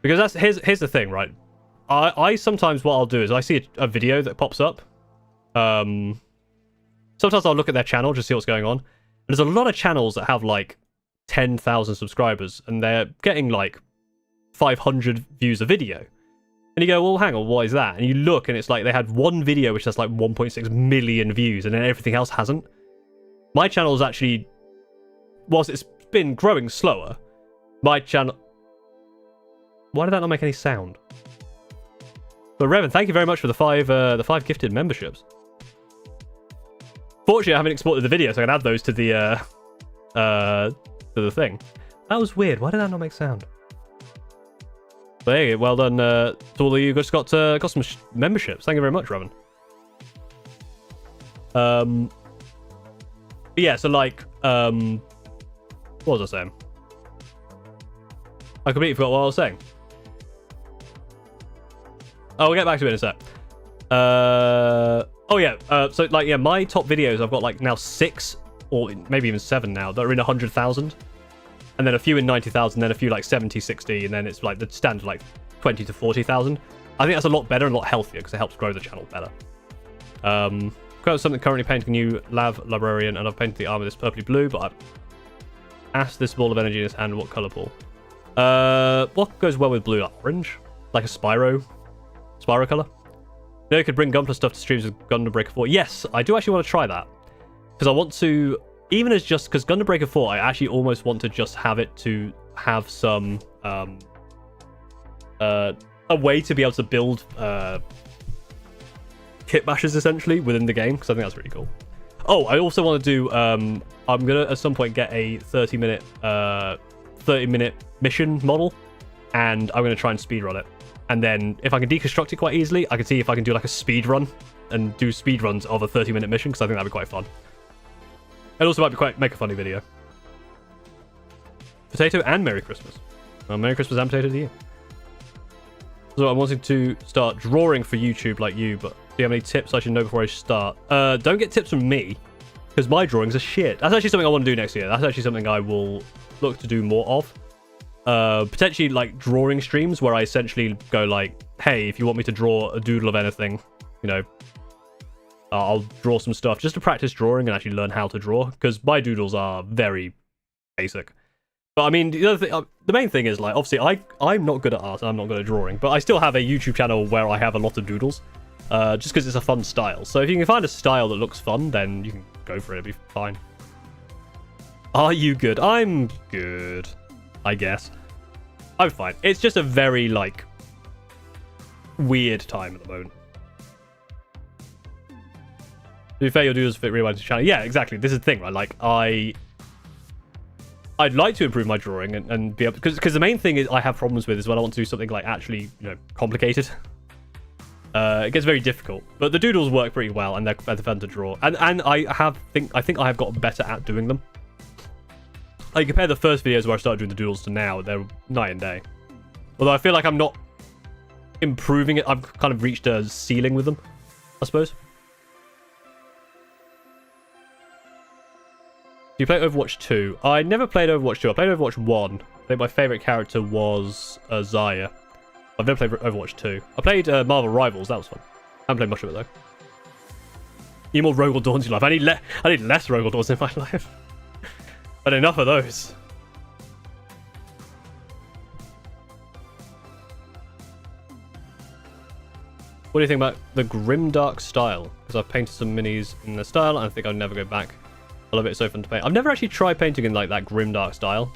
Because here's the thing, right? I sometimes what I'll do is I see a video that pops up. Sometimes I'll look at their channel just to see what's going on. And there's a lot of channels that have like 10,000 subscribers and they're getting like 500 views a video. And you go, well, hang on, what is that? And you look and it's like they had one video which has like 1.6 million views and then everything else hasn't. My channel is actually, whilst it's been growing slower, my channel... Why did that not make any sound? But Revan, thank you very much for the five gifted memberships. Fortunately, I haven't exported the video, so I can add those to the thing. That was weird. Why did that not make sound? But there you go. Well done to all of you who just got some memberships. Thank you very much, Revan. But yeah, so like What was I saying? I completely forgot what I was saying. Oh, we'll get back to it in a sec. Oh yeah. So like, yeah, my top videos, I've got like now 6 or maybe even 7 now that are in 100,000, and then a few in 90,000, then a few like 70, 60, and then it's like the standard like 20 to 40,000. I think that's a lot better and a lot healthier because it helps grow the channel better. Got something currently painting a new librarian, and I've painted the armor this purpley blue, but I've asked this ball of energy in his hand what color pool. What goes well with blue? Orange, like a Spyro color. You know, you could bring Gunplans stuff to streams with Gundam Breaker 4. Yes, I do actually want to try that because I want to, even as just because Gundam Breaker 4, I actually almost want to just have it to have some a way to be able to build kit bashes essentially within the game, because I think that's really cool. Oh, I also want to do I'm gonna at some point get a 30-minute mission model, and I'm gonna try and speedrun it. And then if I can deconstruct it quite easily, I can see if I can do like a speed run and do speed runs of a 30-minute mission, because I think that'd be quite fun. It also might be make a funny video. Potato and Merry Christmas. Well, Merry Christmas and potato to you. So I'm wanting to start drawing for YouTube like you, but do you have any tips I should know before I start? Don't get tips from me, because my drawings are shit. That's actually something I want to do next year. That's actually something I will look to do more of. Potentially like drawing streams where I essentially go like, hey, if you want me to draw a doodle of anything, you know, I'll draw some stuff just to practice drawing and actually learn how to draw, because my doodles are very basic. But I mean, the other thing, the main thing is like, obviously I'm not good at art, I'm not good at drawing, but I still have a YouTube channel where I have a lot of doodles, just because it's a fun style. So if you can find a style that looks fun, then you can go for it, it'll be fine. Are you good? I'm good, I guess. I'm fine. It's just a very, like, weird time at the moment. To be fair, your doodles fit really well into the channel. Yeah, exactly. This is the thing, right? Like, I'd like to improve my drawing and be able, because the main thing is I have problems with is when I want to do something like actually, you know, complicated. It gets very difficult, but the doodles work pretty well and they're fun to draw. And I think I have gotten better at doing them. I compare the first videos where I started doing the doodles to now, they're night and day. Although I feel like I'm not improving it. I've kind of reached a ceiling with them, I suppose. Do you play Overwatch 2? I never played Overwatch 2. I played Overwatch 1. I think my favorite character was Zaya. I've never played Overwatch 2. I played Marvel Rivals. That was fun. I haven't played much of it, though. Need more Rogel Dawns in your life. I need less Rogel Dawns in my life. But enough of those. What do you think about the grimdark style? Because I've painted some minis in the style, and I think I'll never go back. I love it. It's so fun to paint. I've never actually tried painting in like that grimdark style.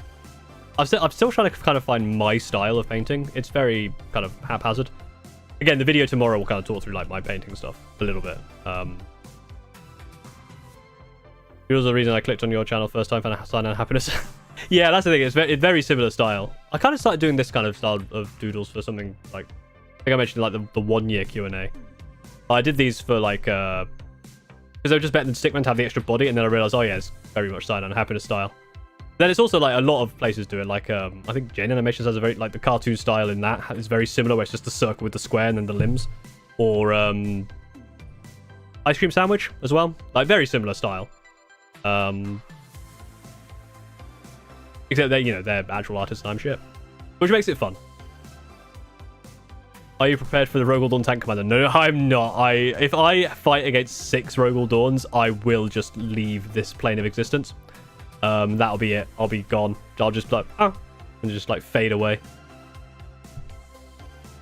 I'm still trying to kind of find my style of painting. It's very kind of haphazard. Again, the video tomorrow will kind of talk through like my painting stuff a little bit. It was the reason I clicked on your channel first time for Sign and Happiness. Yeah, that's the thing. It's very similar style. I kind of started doing this kind of style of doodles for something like, I think I mentioned like the 1 year Q&A. I did these for like, because they were just better than Stickman to have the extra body, and then I realized, oh yeah, it's very much Sign and Happiness style. Then it's also like a lot of places do it. Like I think Jane Animations has a very like the cartoon style in that is very similar, where it's just the circle with the square and then the limbs. Or Ice Cream Sandwich as well, like very similar style. Except they, you know, they're actual artists and I'm shit, which makes it fun. Are you prepared for the Rogel Dawn Tank Commander? No, I'm not. If I fight against 6 Rogel Dawns, I will just leave this plane of existence. That'll be it. I'll be gone. I'll just like, and just like fade away.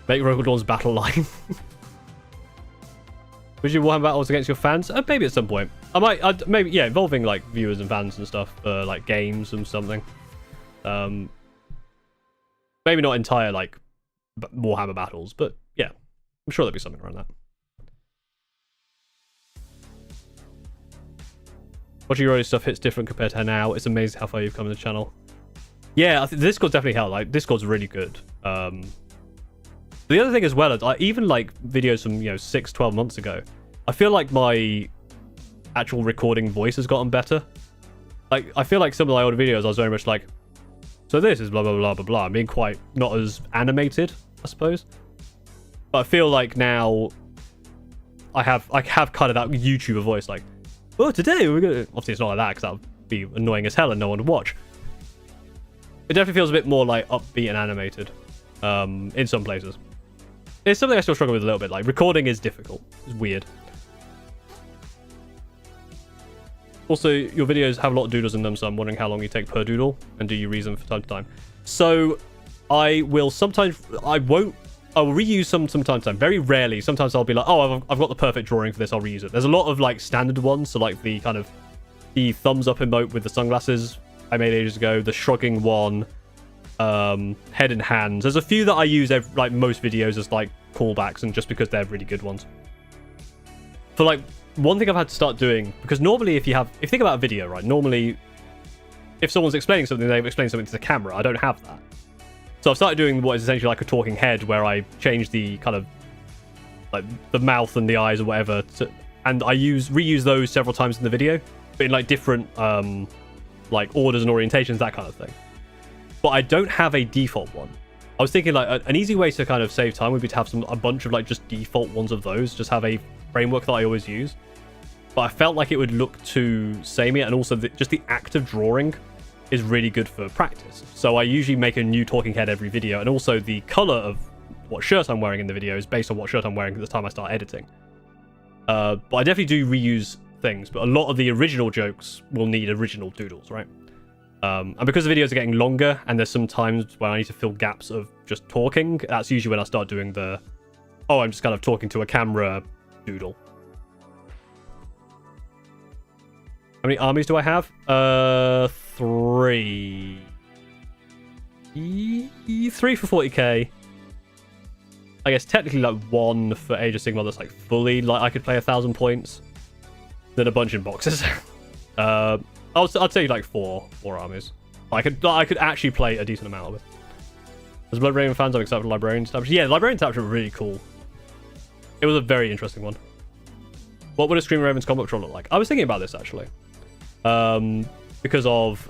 Make Rogel Dawn's battle line. Would you Warhammer battles against your fans? Maybe at some point. I'd maybe, yeah, involving like viewers and fans and stuff, like games and something. Maybe not entire like Warhammer battles, but yeah, I'm sure there'll be something around that. Watching your early stuff hits different compared to now. It's amazing how far you've come in the channel. Yeah, I think the Discord's definitely helped. Like, Discord's really good. The other thing as well is, even like videos from, you know, 6-12 months ago, I feel like my actual recording voice has gotten better. like, I feel like some of my older videos I was very much like, so this is blah blah blah blah blah. I'm being quite not as animated, I suppose. But I feel like now I have kind of that YouTuber voice, like, oh, today we're gonna. Obviously, it's not like that because that would be annoying as hell and no one would watch. It definitely feels a bit more like upbeat and animated in some places. It's something I still struggle with a little bit. Like, recording is difficult. It's weird. Also, your videos have a lot of doodles in them, so I'm wondering how long you take per doodle, and do you reuse them from time to time? So, I will sometimes... I will reuse some from time to time. Very rarely. Sometimes I'll be like, oh, I've got the perfect drawing for this, I'll reuse it. There's a lot of, like, standard ones, so, like, the kind of... the thumbs up emote with the sunglasses I made ages ago, the shrugging one, head and hands. There's a few that I use, like, most videos as, like, callbacks, and just because they're really good ones. For, like... one thing I've had to start doing, because normally if you think about a video, right, normally if someone's explaining something, they've explained something to the camera. I don't have that. So I've started doing what is essentially like a talking head, where I change the kind of like the mouth and the eyes or whatever, and I reuse those several times in the video, but in like different like orders and orientations, that kind of thing. But I don't have a default one. I was thinking like an easy way to kind of save time would be to have a bunch of like just default ones of those, just have a framework that I always use. But I felt like it would look too samey, and also just the act of drawing is really good for practice. So I usually make a new talking head every video, and also the color of what shirt I'm wearing in the video is based on what shirt I'm wearing at the time I start editing. But I definitely do reuse things, but a lot of the original jokes will need original doodles, right? And because the videos are getting longer, and there's some times where I need to fill gaps of just talking, that's usually when I start doing the, oh, I'm just kind of talking to a camera doodle. How many armies do I have? 3. 3 for 40k. I guess technically like 1 for Age of Sigmar that's like fully, like I could play 1,000 points. Then a bunch in boxes. I'd say like 4 armies. I could actually play a decent amount of it. As Blood Raven fans, I'm excited for Librarian Establishment. Yeah, Librarian Establishment were really cool. It was a very interesting one. What would a Screaming Ravens combat patrol look like? I was thinking about this actually. Because of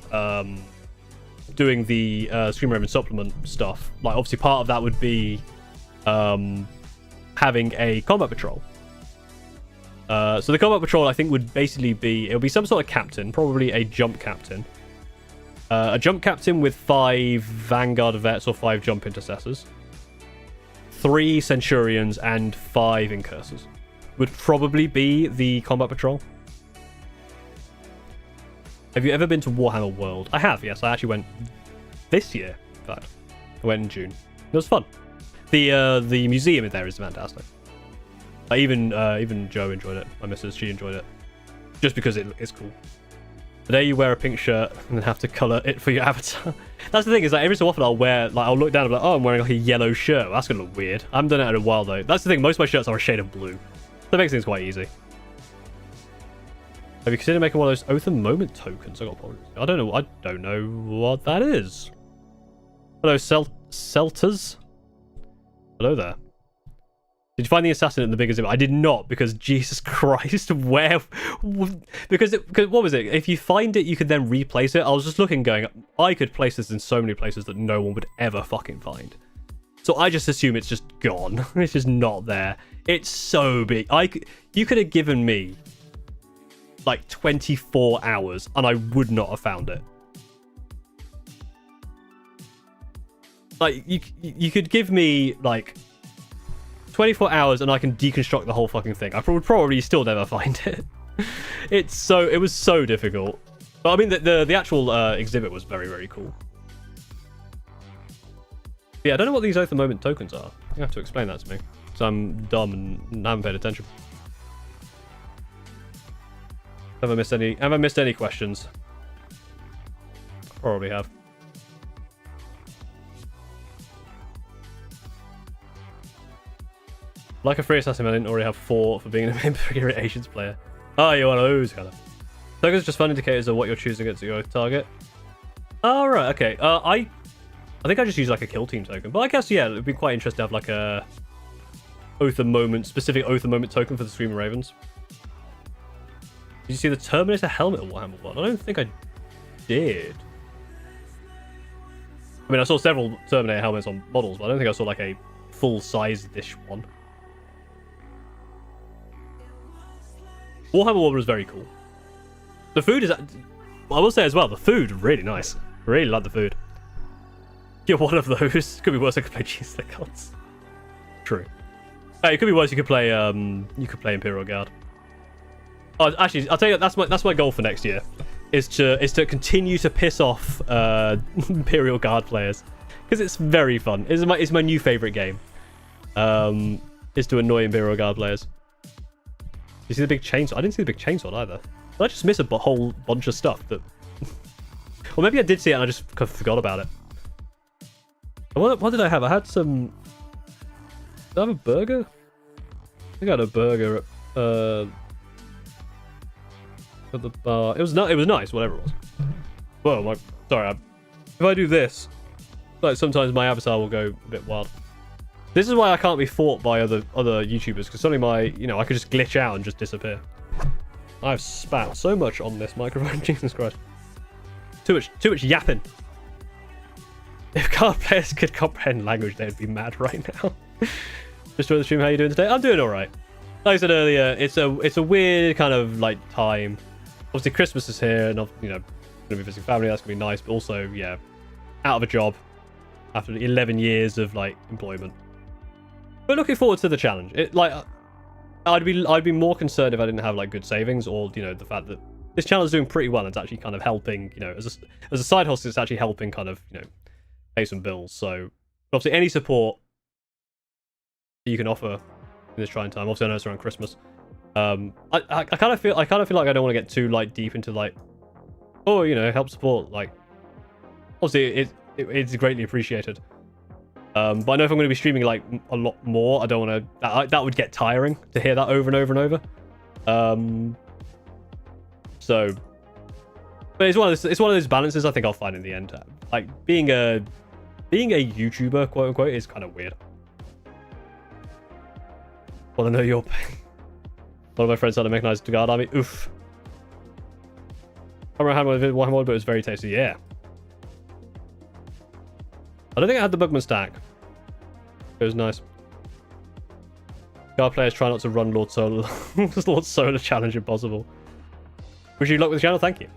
doing the Screaming Raven supplement stuff. Like obviously part of that would be having a combat patrol. So the combat patrol I think would basically be, it'll be some sort of captain, probably a jump captain. A jump captain with 5 Vanguard vets or 5 jump intercessors. 3 Centurions and 5 Incursors would probably be the combat patrol. Have you ever been to Warhammer World? I have, yes. I actually went this year, in fact. I went in June. It was fun. The museum in there is fantastic. Even Jo enjoyed it. My missus, she enjoyed it. Just because it's cool. The day you wear a pink shirt and then have to colour it for your avatar. That's the thing, is like every so often I'll look down and be like, oh, I'm wearing like a yellow shirt. That's gonna look weird. I haven't done it in a while though. That's the thing, most of my shirts are a shade of blue. That makes things quite easy. Have you considered making one of those Oatham Moment tokens? I don't know what that is. Hello, Celtas. Hello there. Did you find the assassin in the bigger zip? I did not, because Jesus Christ, where? Because what was it? If you find it, you could then replace it. I was just looking, going, I could place this in so many places that no one would ever fucking find. So I just assume it's just gone. It's just not there. It's so big. You could have given me like 24 hours and I would not have found it. Like you could give me like 24 hours and I can deconstruct the whole fucking thing. I would probably still never find it. It was so difficult. But I mean the actual exhibit was very, very cool. Yeah, I don't know what these Oath of Moment tokens are. You have to explain that to me, because I'm dumb and haven't paid attention. Have I missed any questions? Probably have. Like a free assassin, I didn't already have 4 for being an Imperial Asians player. Oh, you're one of those kind of. Tokens are just fun indicators of what you're choosing against your target. Oh, right, okay. I think I just use like a kill team token, but I guess yeah, it'd be quite interesting to have like a Oath of Moment, specific Oath of Moment token for the Screaming Ravens. Did you see the Terminator helmet at Warhammer 1? I don't think I did. I mean, I saw several Terminator helmets on models, but I don't think I saw like a full-size-ish one. Warhammer 1 was very cool. The food is... I will say as well, the food really nice. I really like the food. You're one of those. Could be worse. I could play Cheese the Gods. True. It could be worse. You could play Imperial Guard. Oh, actually, I'll tell you that's my goal for next year, is to continue to piss off Imperial Guard players, because it's very fun. It's my new favorite game. Is to annoy Imperial Guard players. You see the big chainsaw? I didn't see the big chainsaw either. Did I just miss a whole bunch of stuff that? Or maybe I did see it and I just forgot about it. What did I have? I had some... Did I have a burger? I think I had a burger at the bar. It was nice, whatever it was. Whoa, sorry. If I do this, like sometimes my avatar will go a bit wild. This is why I can't be fought by other YouTubers, because suddenly I could just glitch out and just disappear. I've spat so much on this microphone, Jesus Christ. Too much yapping. If card players could comprehend language, they'd be mad right now. Just join the stream. How you doing today? I'm doing all right. Like I said earlier, it's a weird kind of like time. Obviously, Christmas is here, and gonna be visiting family. That's gonna be nice, but also, yeah, out of a job after 11 years of like employment. But looking forward to the challenge. I'd be more concerned if I didn't have like good savings, or the fact that this channel is doing pretty well. It's actually kind of helping, as a side hustle, it's actually helping kind of pay some bills. So obviously, any support that you can offer in this trying time. Obviously, I know it's around Christmas. I kind of feel like I don't want to get too like deep into like, help support. Like, obviously, it's greatly appreciated. But I know if I'm going to be streaming like a lot more, I don't want to. That would get tiring to hear that over and over and over. So, but it's one of those balances I think I'll find in the end. Like being a YouTuber, quote unquote, is kind of weird. Want to know your pain? One of my friends had a mechanized guard army. Oof. I remember I had one mod, but it was very tasty. Yeah. I don't think I had the Bugman stack. It was nice. Guard players try not to run Lord Solar. Lord Solar challenge impossible. Wish you luck with the channel. Thank you.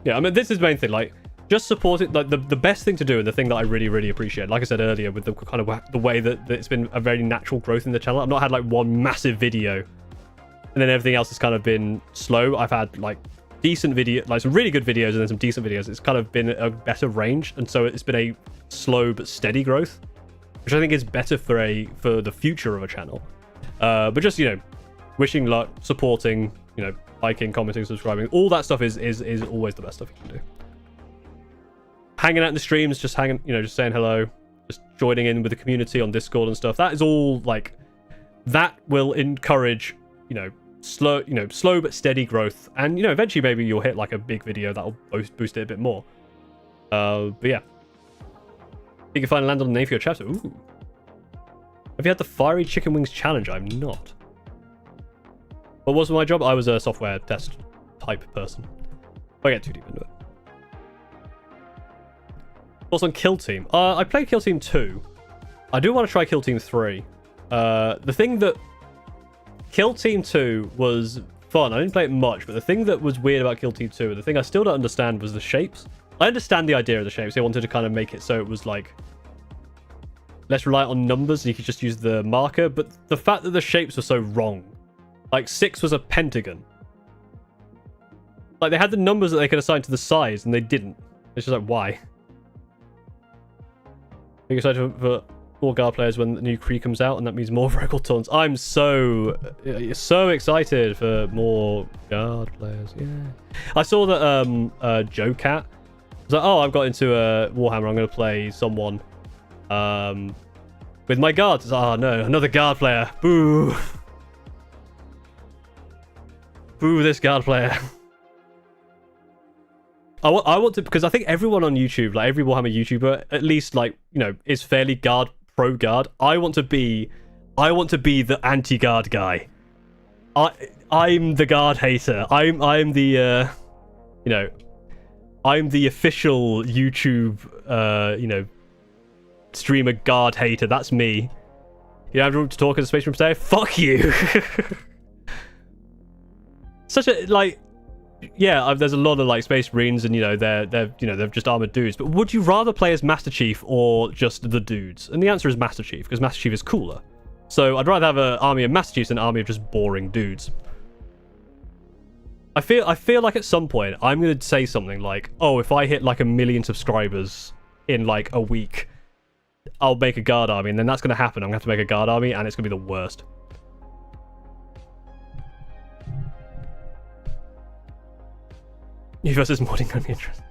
Yeah, I mean, this is the main thing. Like, just support it. Like, the best thing to do, and the thing that I really, really appreciate, like I said earlier, with the kind of the way that it's been a very natural growth in the channel. I've not had like one massive video, and then everything else has kind of been slow. I've had like decent video, like some really good videos, and then some decent videos. It's kind of been a better range, and so it's been a slow but steady growth, which I think is better for the future of a channel. But just wishing luck, supporting, liking, commenting, subscribing, all that stuff is always the best stuff you can do. Hanging out in the streams, just just saying hello, just joining in with the community on Discord and stuff. That is all like that will encourage slow but steady growth, and eventually maybe you'll hit like a big video that'll boost it a bit more. But yeah, you can finally land on the name for your chapter. Ooh. Have you had the fiery chicken wings challenge? I'm not. What was my job? I was a software test type person. I get too deep into it. Thoughts on Kill Team? I played Kill Team 2. I do want to try Kill Team 3. The thing that Kill Team 2 was fun. I didn't play it much, but the thing that was weird about Kill Team 2, the thing I still don't understand, was the shapes. I understand the idea of the shapes. They wanted to kind of make it so it was like less reliant on numbers, and you could just use the marker. But the fact that the shapes were so wrong, like 6 was a pentagon. Like they had the numbers that they could assign to the size, and they didn't. It's just like, why? Are you excited for more guard players when the new Kree comes out, and that means more vocal tones? I'm so excited for more guard players. Yeah, I saw that Joe Cat was like, oh, I've got into Warhammer. I'm going to play someone with my guards. Oh no, another guard player. Boo. Boo this guard player. I want to, because I think everyone on YouTube, like every Warhammer YouTuber, at least like, is fairly pro guard. I want to be the anti-guard guy. I'm the guard hater. I'm the I'm the official YouTube, streamer guard hater. That's me. You have room to talk as a Space Marine today? Fuck you. Such a, like, yeah, there's a lot of like Space Marines, and they're just armored dudes. But would you rather play as Master Chief or just the dudes? And the answer is Master Chief, because Master Chief is cooler. So I'd rather have an army of Master Chiefs than an army of just boring dudes. I feel like at some point I'm gonna say something like, oh, if I hit like 1 million subscribers in like a week, I'll make a guard army, and then that's gonna happen. I'm gonna have to make a guard army, and it's gonna be the worst. You versus modding on the interest.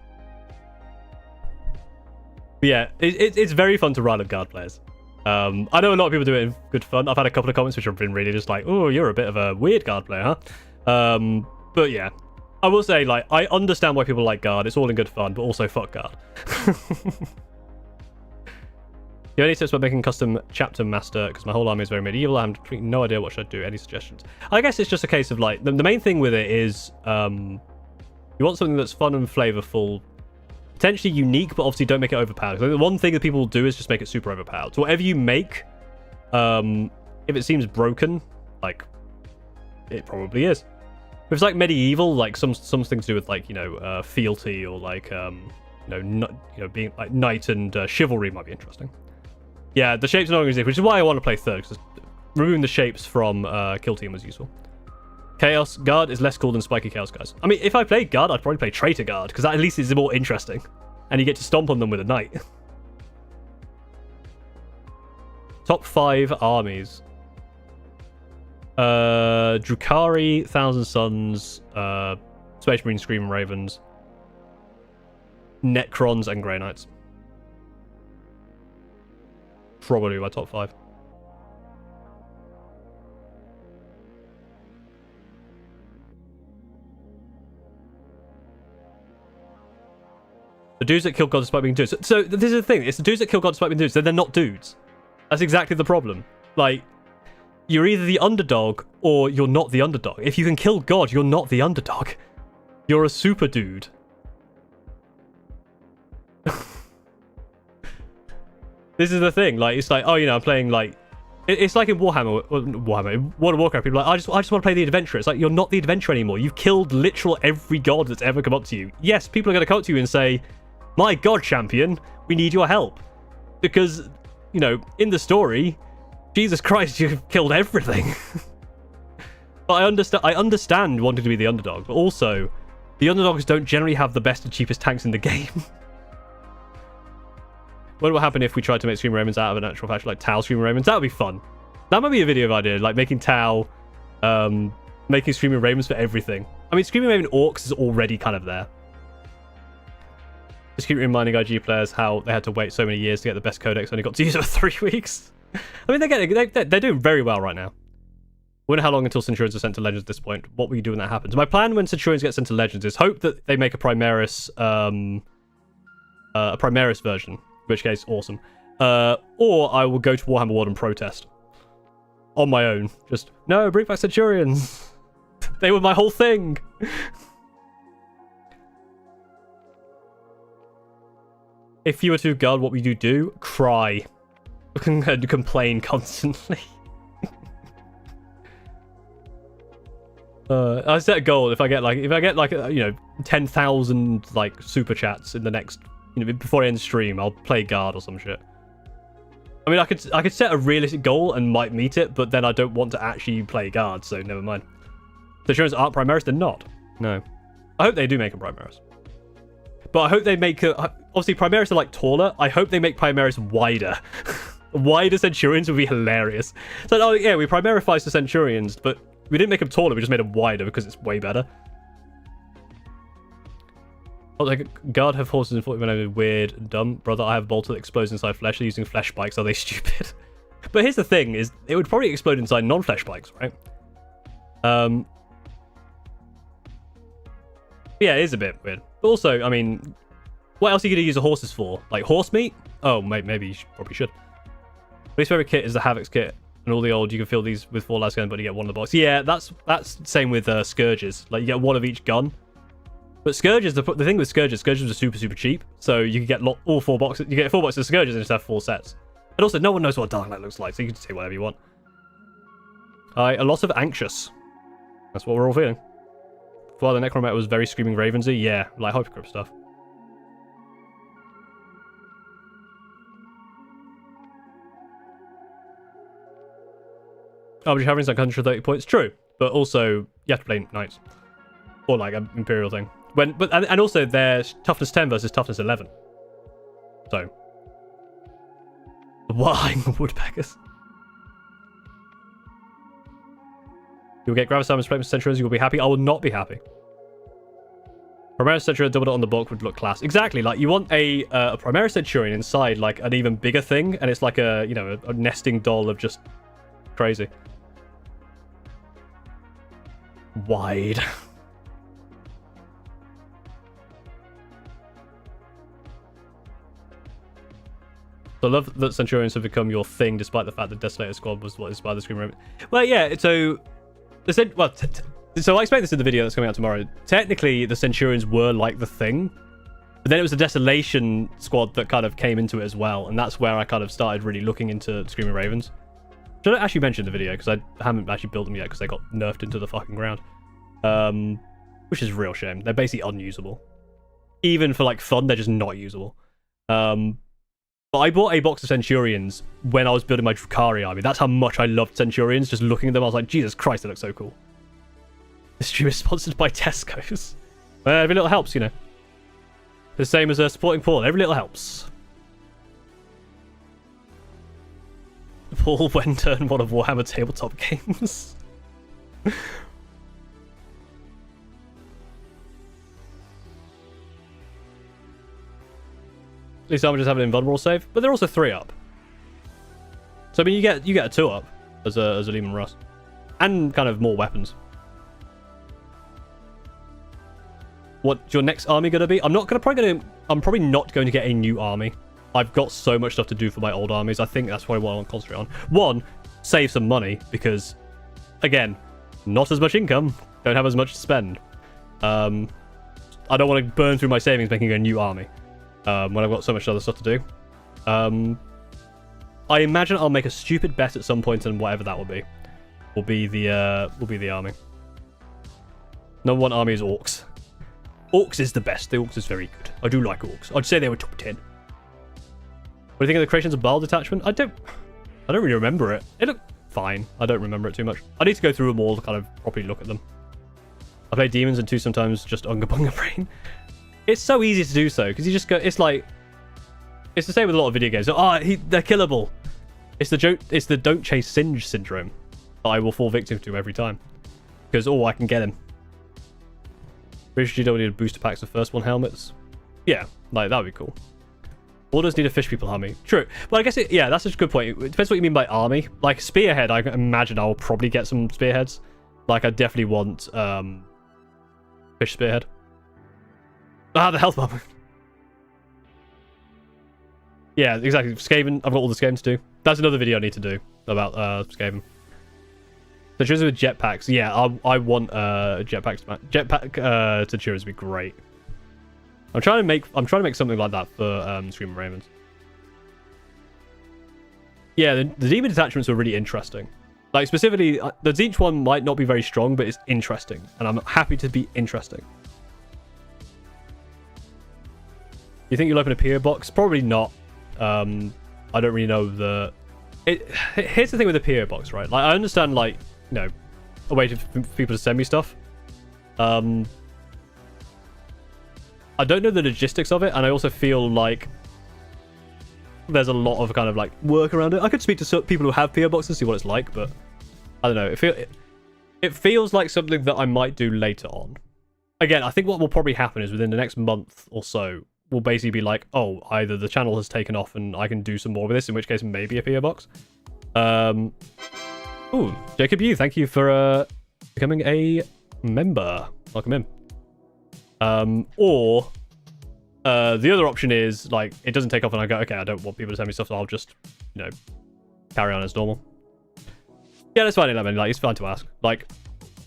But yeah, it's very fun to run at guard players. I know a lot of people do it in good fun. I've had a couple of comments which have been really just like, oh, you're a bit of a weird guard player, huh? But yeah, I will say, like, I understand why people like guard. It's all in good fun, but also fuck guard. You have any tips about making custom chapter master? Because my whole army is very medieval. I have no idea what should I do. Any suggestions? I guess it's just a case of like the main thing with it is you want something that's fun and flavorful, potentially unique, but obviously don't make it overpowered. So the one thing that people will do is just make it super overpowered. So whatever you make, if it seems broken, like it probably is. If it's like medieval, like something to do with like fealty or like being like knight and chivalry might be interesting. Yeah, the shapes are not organization, which is why I want to play third, because removing the shapes from Kill Team was useful. Chaos Guard is less cool than Spiky Chaos guys. I mean, if I played Guard, I'd probably play Traitor Guard, because that at least is more interesting, and you get to stomp on them with a knight. Top 5 armies. Drukhari, Thousand Suns, Space Marine, Screaming Ravens, Necrons, and Grey Knights. Probably my top 5. The dudes that kill gods despite being dudes. So this is the thing. It's the dudes that kill gods despite being dudes. They're not dudes. That's exactly the problem. Like, you're either the underdog or you're not the underdog. If you can kill God, you're not the underdog. You're a super dude. This is the thing. Like, it's like, oh, I'm playing like, it's like in Warhammer, in World of Warcraft. People are like, I just want to play the adventurer. It's like, you're not the adventurer anymore. You've killed literal every god that's ever come up to you. Yes, people are going to come up to you and say, my god, champion, we need your help, because in the story, Jesus Christ, you've killed everything. But I understand wanting to be the underdog, but also the underdogs don't generally have the best and cheapest tanks in the game. What would happen if we tried to make Screaming Ravens out of a natural faction, like Tau Screaming Ravens? That would be fun. That might be a video idea, like making Tau, making Screaming Ravens for everything. I mean, Screaming Raven Orcs is already kind of there. Just keep reminding IG players how they had to wait so many years to get the best codex, only got to use it for 3 weeks. I mean, they're doing very well right now. Wonder how long until Centurions are sent to Legends at this point. What will you do when that happens? My plan when Centurions get sent to Legends is hope that they make a Primaris version, in which case, awesome. Or I will go to Warhammer World and protest. On my own. Just, no, bring back Centurions. They were my whole thing. If you were to guard, what would you do? Cry. And complain constantly. I set a goal. If I get like 10,000 like super chats in the next, before I end stream, I'll play guard or some shit. I mean, I could set a realistic goal and might meet it, but then I don't want to actually play guard, so never mind. The Shurins aren't Primaris, they're not. No. I hope they do make a Primaris. But I hope they make obviously Primaris are like taller. I hope they make Primaris wider. Wider Centurions would be hilarious. So, oh yeah, we Primarifized the Centurions, but we didn't make them taller, we just made them wider because it's way better. Oh, like, guard have horses and 40 when I'm weird and dumb. Brother, I have a bolter that explodes inside flesh. They're using flesh spikes. Are they stupid? But here's the thing, is it would probably explode inside non-flesh spikes, right? Yeah, it is a bit weird. But also, I mean, what else are you going to use the horses for? Like horse meat? Oh, maybe you probably should. My least favorite kit is the Havoc's kit. And all the old, you can fill these with 4 last gun, but you get one of the box. Yeah, that's same with Scourges. Like, you get one of each gun. But Scourges, the thing with Scourges are super, super cheap. So you can get all 4 boxes. You get 4 boxes of Scourges and just have 4 sets. And also, no one knows what Dark Knight looks like, so you can just say whatever you want. A lot of anxious. That's what we're all feeling. Father Necromancer was very Screaming Ravensy. Yeah, like Hypercrypt stuff. Oh, but you're having like 130 points. True, but also you have to play Knights or like an Imperial thing. And also they're toughness 10 versus toughness 11. So, why woodpeckers? You'll get Gravitas and Centurions. You'll be happy. I will not be happy. Primaris Centurion doubled it on the book would look class. Exactly. Like you want a Primaris Centurion inside like an even bigger thing, and it's like a a nesting doll of just crazy. Wide. I love that Centurions have become your thing, despite the fact that Desolator Squad was what inspired the Scream. Well, yeah. So, so I explained this in the video that's coming out tomorrow. Technically, the Centurions were like the thing, but then it was the Desolation Squad that kind of came into it as well, and that's where I kind of started really looking into Screaming Ravens. Should I actually mention the video because I haven't actually built them yet because they got nerfed into the fucking ground, which is a real shame. They're basically unusable. Even for like fun, they're just not usable. But I bought a box of Centurions when I was building my Drukhari army. That's how much I loved Centurions. Just looking at them, I was like, Jesus Christ, they look so cool. This stream is sponsored by Tesco's. Every little helps, you know. The same as supporting Paul. Every little helps. Paul went turn one of Warhammer tabletop games. At least I'm just having an invulnerable save, but they're also 3 up. So I mean, you get a 2 up as a Lehman Russ, and kind of more weapons. What's your next army gonna be? I'm probably not going to get a new army. I've got so much stuff to do for my old armies. I think that's probably what I want to concentrate on. 1, save some money because, again, not as much income. Don't have as much to spend. I don't want to burn through my savings making a new army. When I've got so much other stuff to do. I imagine I'll make a stupid bet at some point, and whatever that will be the army. Number 1 army is Orcs. Orcs is the best. The Orcs is very good. I do like Orcs. I'd say they were top 10. What do you think of the creations of Bile detachment? I don't really remember it. It looked fine. I don't remember it too much. I need to go through them all to kind of properly look at them. I play demons and 2 sometimes just Unga Bunga Brain. It's so easy to do so, because you just go, it's the same with a lot of video games. They're killable. It's the don't chase Singe syndrome that I will fall victim to every time. Because, I can get him. British GW need booster packs of first one helmets. Yeah, like, that would be cool. Orders need a fish people army. True. Well, I guess, that's such a good point. It depends what you mean by army. Like, Spearhead, I imagine I'll probably get some Spearheads. Like, I definitely want, Fish Spearhead. The health bubble. Yeah, exactly. Skaven. I've got all the Skaven to do. That's another video I need to do about Skaven. The Centurions with jetpacks. Yeah, I want jetpacks. Jetpack Centurions would be great. I'm trying to make something like that for Screaming Ravens. Yeah, the demon detachments were really interesting. Like specifically, the Zinch one might not be very strong, but it's interesting, and I'm happy to be interesting. You think you'll open a PO box? Probably not. I don't really know here's the thing with the PO box, right? Like, I understand, like, a way for people to send me stuff. I don't know the logistics of it, and I also feel like there's a lot of kind of, like, work around it. I could speak to people who have PO boxes, see what it's like, but I don't know. It feels like something that I might do later on. Again, I think what will probably happen is within the next month or so, will basically be like, either the channel has taken off and I can do some more with this, in which case maybe a PO box. Jacob Yu, thank you for becoming a member. Welcome in. Or the other option is, like, it doesn't take off and I go, okay, I don't want people to send me stuff, so I'll just, carry on as normal. Yeah, that's fine. I mean, like, it's fine to ask. Like,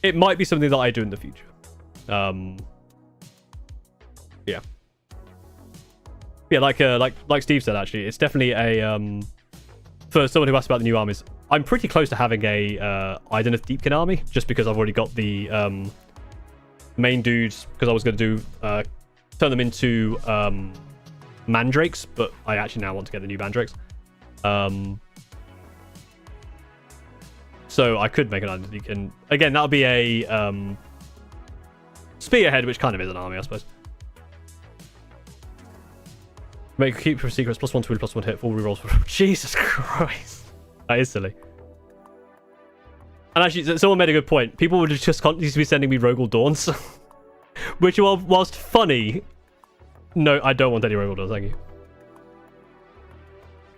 it might be something that I do in the future. Yeah. Yeah, like Steve said, actually, it's definitely a for someone who asked about the new armies. I'm pretty close to having a Idoneth Deepkin army, just because I've already got the main dudes, because I was going to do turn them into mandrakes, but I actually now want to get the new mandrakes. So I could make an Idoneth Deepkin. Again, that'll be a spearhead, which kind of is an army, I suppose. Keep your secrets, +1 to +1 hit, 4 rerolls. Jesus Christ. That is silly. And actually, someone made a good point. People would just constantly be sending me Rogel Dawns. Which, whilst funny... No, I don't want any Rogel Dawns, thank you.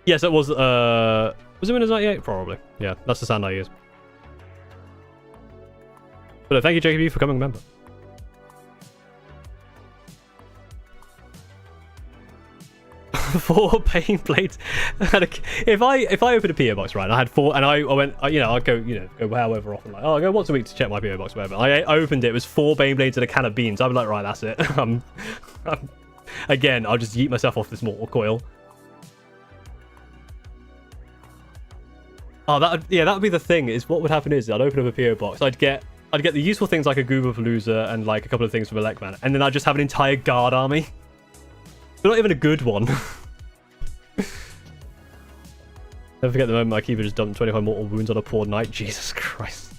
Yes, it was... Was it Windows 98? Probably. Yeah, that's the sound I use. But thank you, JKB, for becoming a member. 4 pain blades. If I opened a PO box, right, and I had 4, and I went, I'd go, go however often, like, I go once a week to check my PO box, whatever. I opened it, it was 4 Bane blades and a can of beans. I'd be like, right, that's it. Again, I'll just yeet myself off this mortal coil. Oh, that would be the thing. Is what would happen is I'd open up a PO box. I'd get the useful things like a Gooberpalooza and like a couple of things from Electman, and then I'd just have an entire guard army. They're not even a good one. Never forget the moment my keeper just dumped 25 mortal wounds on a poor knight. Jesus Christ.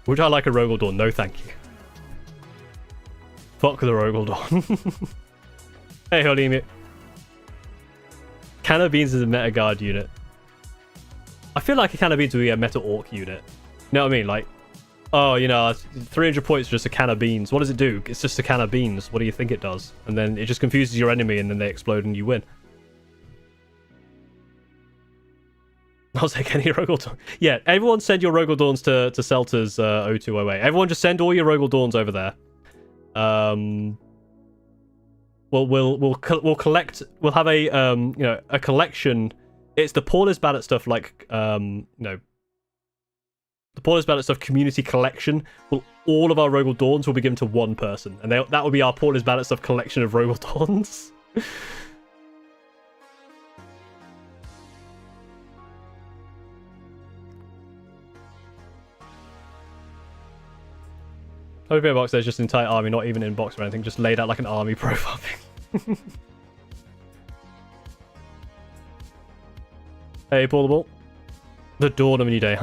Would I like a Rogel Dawn? No, thank you. Fuck the Rogel Dawn. Hey, Holy Emu. Can of Beans is a meta guard unit. I feel like a Can of Beans would be a meta orc unit. You know what I mean? Like, oh, 300 points just a can of beans. What does it do? It's just a can of beans. What do you think it does? And then it just confuses your enemy, and then they explode and you win. I'll take any Rogel Dawn. Yeah, everyone send your Rogel Dawns to Celta's 0208. Everyone just send all your Rogel Dawns over there. We'll collect. We'll have a a collection. It's the Paul is bad at stuff like the Paul is bad at stuff community collection. Well, all of our Rogel Dawns will be given to one person, and that will be our Paul is bad at stuff collection of Rogel Dawns. Over box, there's just an entire army, not even in box or anything, just laid out like an army profile thing. Hey, Paul the Ball. The dawn of a new day.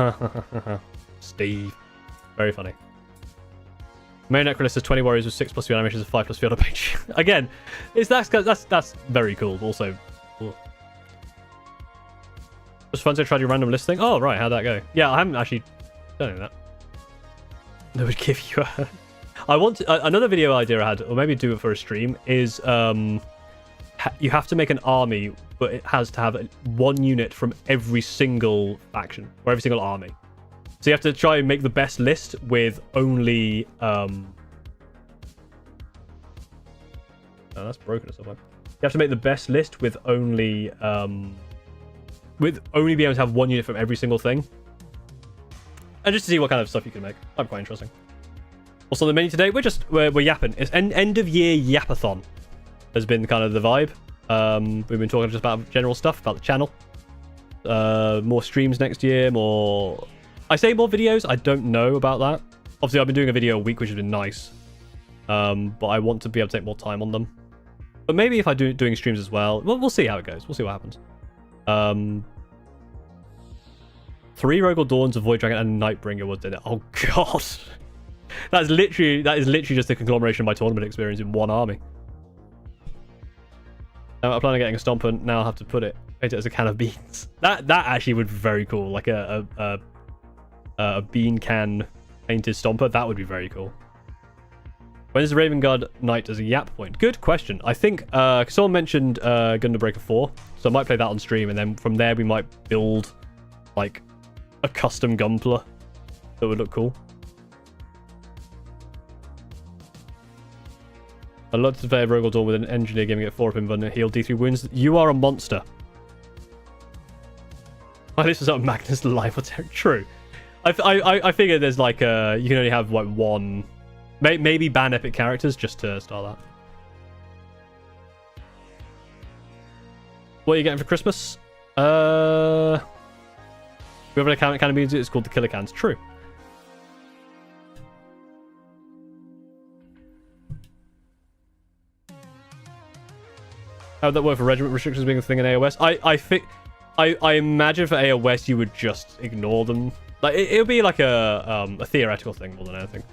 Steve. Very funny. Main Necrolist has 20 warriors with 6 plus 2 animations and 5 plus field of page. Again, that's very cool. Also, cool. Just fun to try your random list thing. Oh, right. How'd that go? Yeah, I haven't actually done that. That would give you a... I want another video idea I had, or maybe do it for a stream, is you have to make an army, but it has to have one unit from every single faction, or every single army. So you have to try and make the best list with only... Oh, that's broken or something. You have to make the best list with only... being able to have one unit from every single thing. And just to see what kind of stuff you can make. That'd be quite interesting. Also on the menu today, we're yapping. It's end of year yappathon has been kind of the vibe. We've been talking just about general stuff about the channel. More streams next year, more... I say more videos, I don't know about that. Obviously I've been doing a video a week, which has been nice. But I want to be able to take more time on them. But maybe if I do doing streams as well, we'll see how it goes. We'll see what happens. 3 Rogel Dawns, a Void Dragon, and a Nightbringer was in it. Oh god. That is literally just a conglomeration of my tournament experience in one army. I'm planning on getting a Stomper. Now I'll have to paint it as a can of beans. That actually would be very cool. Like a bean can painted Stomper. That would be very cool. When is the Raven Guard Knight as a yap point? Good question. I think someone mentioned Gundam Breaker 4, so I might play that on stream, and then from there we might build like a custom Gunpla that would look cool. I'd love to play a Rogel Dawn with an engineer giving it 4 up in and heal D3 wounds. You are a monster. Like, this was up Magnus live. What's true? I figured there's like you can only have like one Maybe ban epic characters just to start that. What are you getting for Christmas? We have an account kind of means it's called the Killer Cans. True. How would that work for regiment restrictions being a thing in AOS? I imagine for AOS you would just ignore them. Like it would be like a theoretical thing more than anything.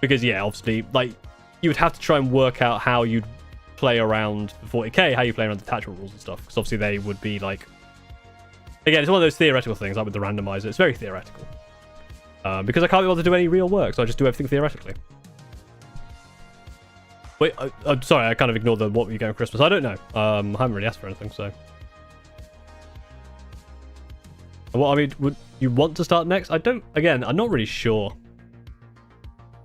Because yeah, obviously, like you would have to try and work out how you'd play around 40k, how you play around the attachment rules and stuff. Because obviously they would be like, again, it's one of those theoretical things, like with the randomizer. It's very theoretical. Because I can't be able to do any real work, so I just do everything theoretically. Wait, I'm sorry, I kind of ignored the what were you going for Christmas. I don't know. I haven't really asked for anything, so. What, I mean, would you want to start next? Again, I'm not really sure.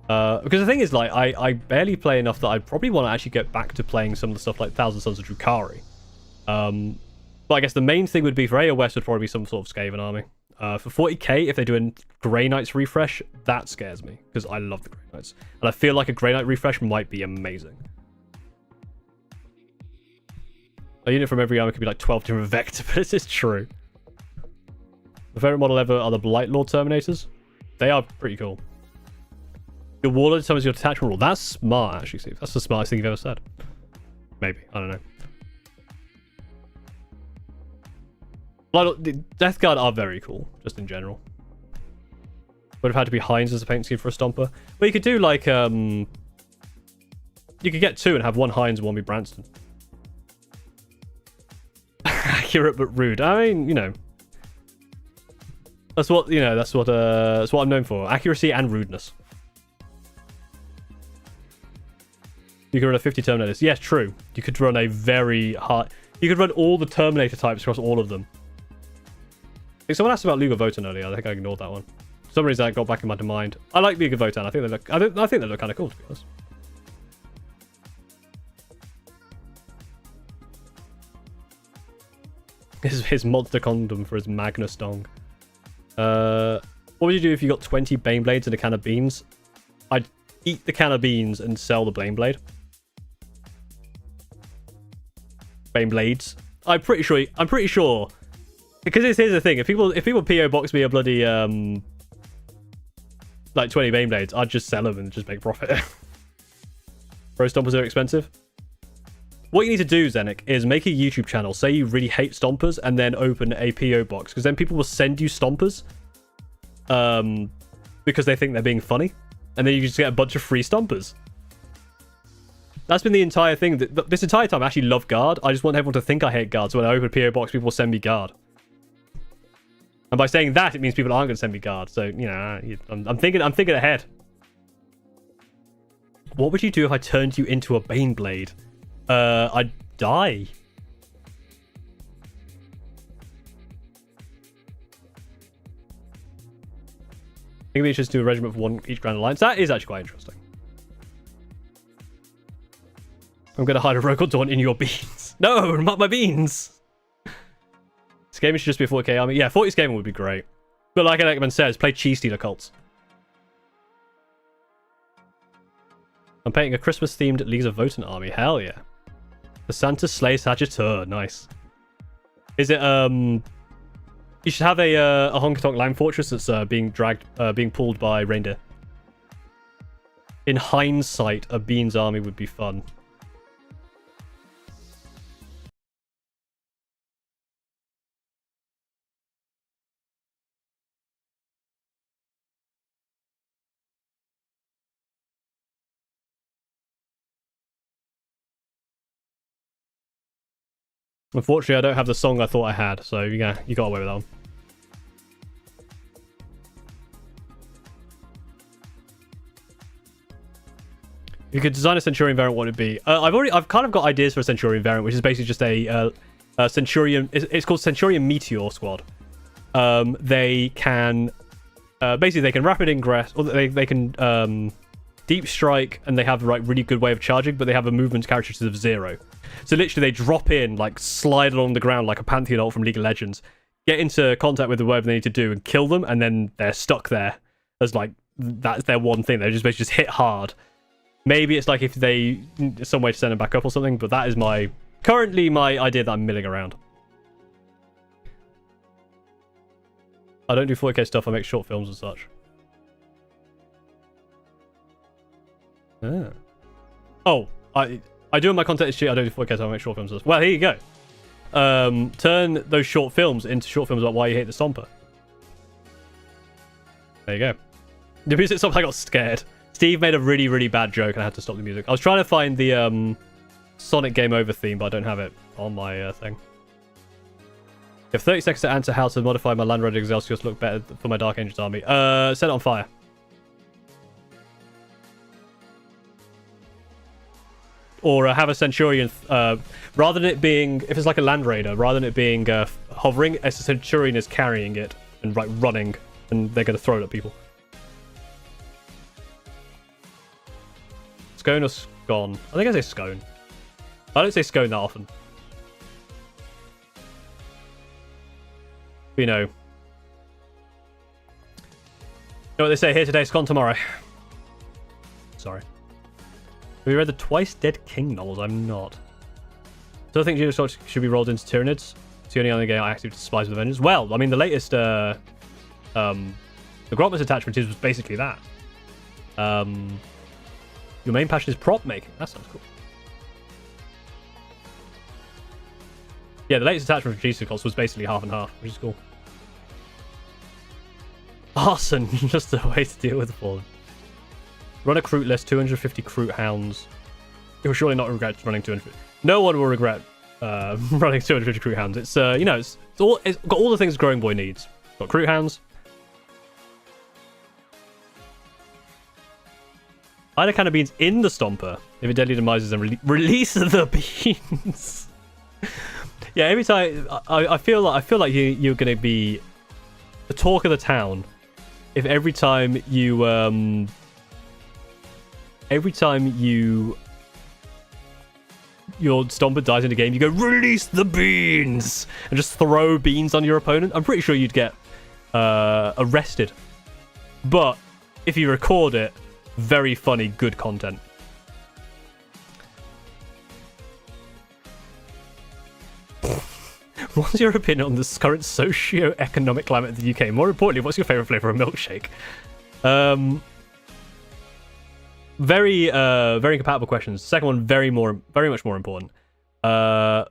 Because the thing is, like, I barely play enough that I probably want to actually get back to playing some of the stuff like Thousand Sons of Drukhari. But I guess the main thing would be for AOS would probably be some sort of Skaven army. For 40k, if they do a Grey Knights refresh, that scares me, because I love the Grey Knights. And I feel like a Grey Knight refresh might be amazing. A unit from every army could be like 12 different vector, but this is true. My favorite model ever are the Blight Lord Terminators. They are pretty cool. Your Warlord determines your detachment rule. That's smart, actually, Steve. That's the smartest thing you've ever said. Maybe. I don't know. The Death Guard are very cool, just in general. Would have had to be Heinz as a paint scheme for a Stomper. Well, you could do like, you could get two and have one Heinz and one be Branston. Accurate but rude. I mean, you know. That's what I'm known for. Accuracy and rudeness. You could run a 50 Terminators. Yes, true. You could run a very hard... You could run all the Terminator types across all of them. I think someone asked about Luger Votan earlier. I think I ignored that one. For some reason, that got back in my mind. I like Luger Votan. I think they look kind of cool, to be honest. His monster condom for his Magnus Dong. What would you do if you got 20 Bane Blades and a can of beans? I'd eat the can of beans and sell the Bane Blade. Bane Blades. I'm pretty sure. Because here's the thing. If people PO box me a bloody like 20 Bane Blades, I'd just sell them and just make profit. Pro Stompers are expensive. What you need to do, Zenik, is make a YouTube channel. Say you really hate Stompers and then open a PO box. Because then people will send you Stompers. Because they think they're being funny. And then you just get a bunch of free Stompers. That's been the entire thing. This entire time I actually love Guard. I just want everyone to think I hate Guard. So when I open a PO box, people will send me Guard. And by saying that, it means people aren't going to send me Guard. So, you know, I'm thinking ahead. What would you do if I turned you into a Bane Blade? I'd die. I think it'd be interesting to do a regiment for one each Grand Alliance. That is actually quite interesting. I'm going to hide a Rogal Dawn in your beans. No, not my beans. Skaven should just be a 40k army. Yeah, 40 Skaven would be great. But like Ekman says, play Cheese Stealer cults. I'm painting a Christmas-themed Leagues of Votan army. Hell yeah. The Santa Slay Sagitteur. Nice. Is it, you should have a honky-tonk Lime Fortress that's being pulled by reindeer. In hindsight, a Beans army would be fun. Unfortunately, I don't have the song I thought I had, so yeah, you got away with that one. If you could design a Centurion variant, what would it be? I've kind of got ideas for a Centurion variant, which is basically just a Centurion. It's called Centurion Meteor Squad. They can basically they can rapid ingress, or they can deep strike, and they have like really good way of charging, but they have a movement characteristic of 0. So literally they drop in, like slide along the ground like a Pantheon ult from League of Legends, get into contact with whatever they need to do and kill them, and then they're stuck there as like that's their one thing. They just basically just hit hard. Maybe it's like if they some way to send them back up or something. But that is currently my idea that I'm milling around. I don't do 40k stuff. I make short films and such. Oh, I do in my content shit. I don't do 4K, so I make short films. Well, here you go. Turn those short films into short films about why you hate the Stomper. There you go. The music stopped. I got scared. Steve made a really, really bad joke, and I had to stop the music. I was trying to find the Sonic Game Over theme, but I don't have it on my thing. You have 30 seconds to answer how to modify my Land Rover Excelsior to look better for my Dark Angels army. Set it on fire. Or have a Centurion, rather than it being, if it's like a Land Raider, rather than it being hovering, a Centurion is carrying it and like running, and they're going to throw it at people. Scone or scone? I think I say scone. I don't say scone that often. You know what they say here today, scone tomorrow. Sorry. Have you read the Twice Dead King novels? I'm not. So I think Geostorch should be rolled into Tyranids. It's the only other game I actually despise with Avengers. Well, I mean, the latest the Grotmus attachment was basically that. Your main passion is prop making. That sounds cool. Yeah, the latest attachment for Geostorch was basically half and half, which is cool. Arson, just a way to deal with the fallen. Run a Kroot list, 250 Kroot hounds. You'll surely not regret running 250. No one will regret running 250 Kroot hounds. It's you know, it's got all the things Growing Boy needs. Got Kroot hounds. Hide a can of beans in the Stomper. If it deadly demises, then release the beans. Yeah, every time I feel like you're gonna be the talk of the town. If every time you your Stomper dies in the game, you go, release the beans! And just throw beans on your opponent. I'm pretty sure you'd get arrested. But if you record it, very funny, good content. What's your opinion on the current socio-economic climate of the UK? More importantly, what's your favourite flavour of milkshake? Very incompatible questions. Second one, very much more important. Vanilla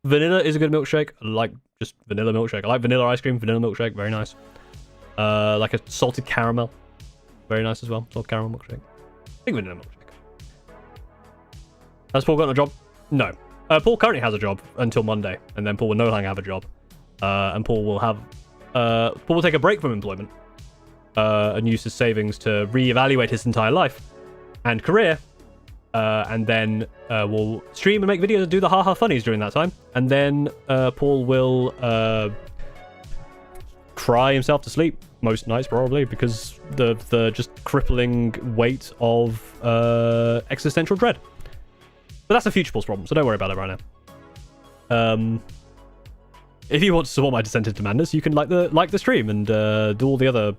is a good milkshake. I like just vanilla milkshake. I like vanilla ice cream, vanilla milkshake, very nice. Like a salted caramel, very nice as well. Salted caramel milkshake. I think vanilla milkshake. Has Paul gotten a job? No. Paul currently has a job until Monday, and then Paul will no longer have a job. And Paul will take a break from employment and use his savings to reevaluate his entire life and career, and then we'll stream and make videos and do the haha funnies during that time, and then Paul will cry himself to sleep most nights probably because the just crippling weight of existential dread. But that's a future Paul's problem, so don't worry about it right now. If you want to support my Descent into Madness, you can like the stream and do all the other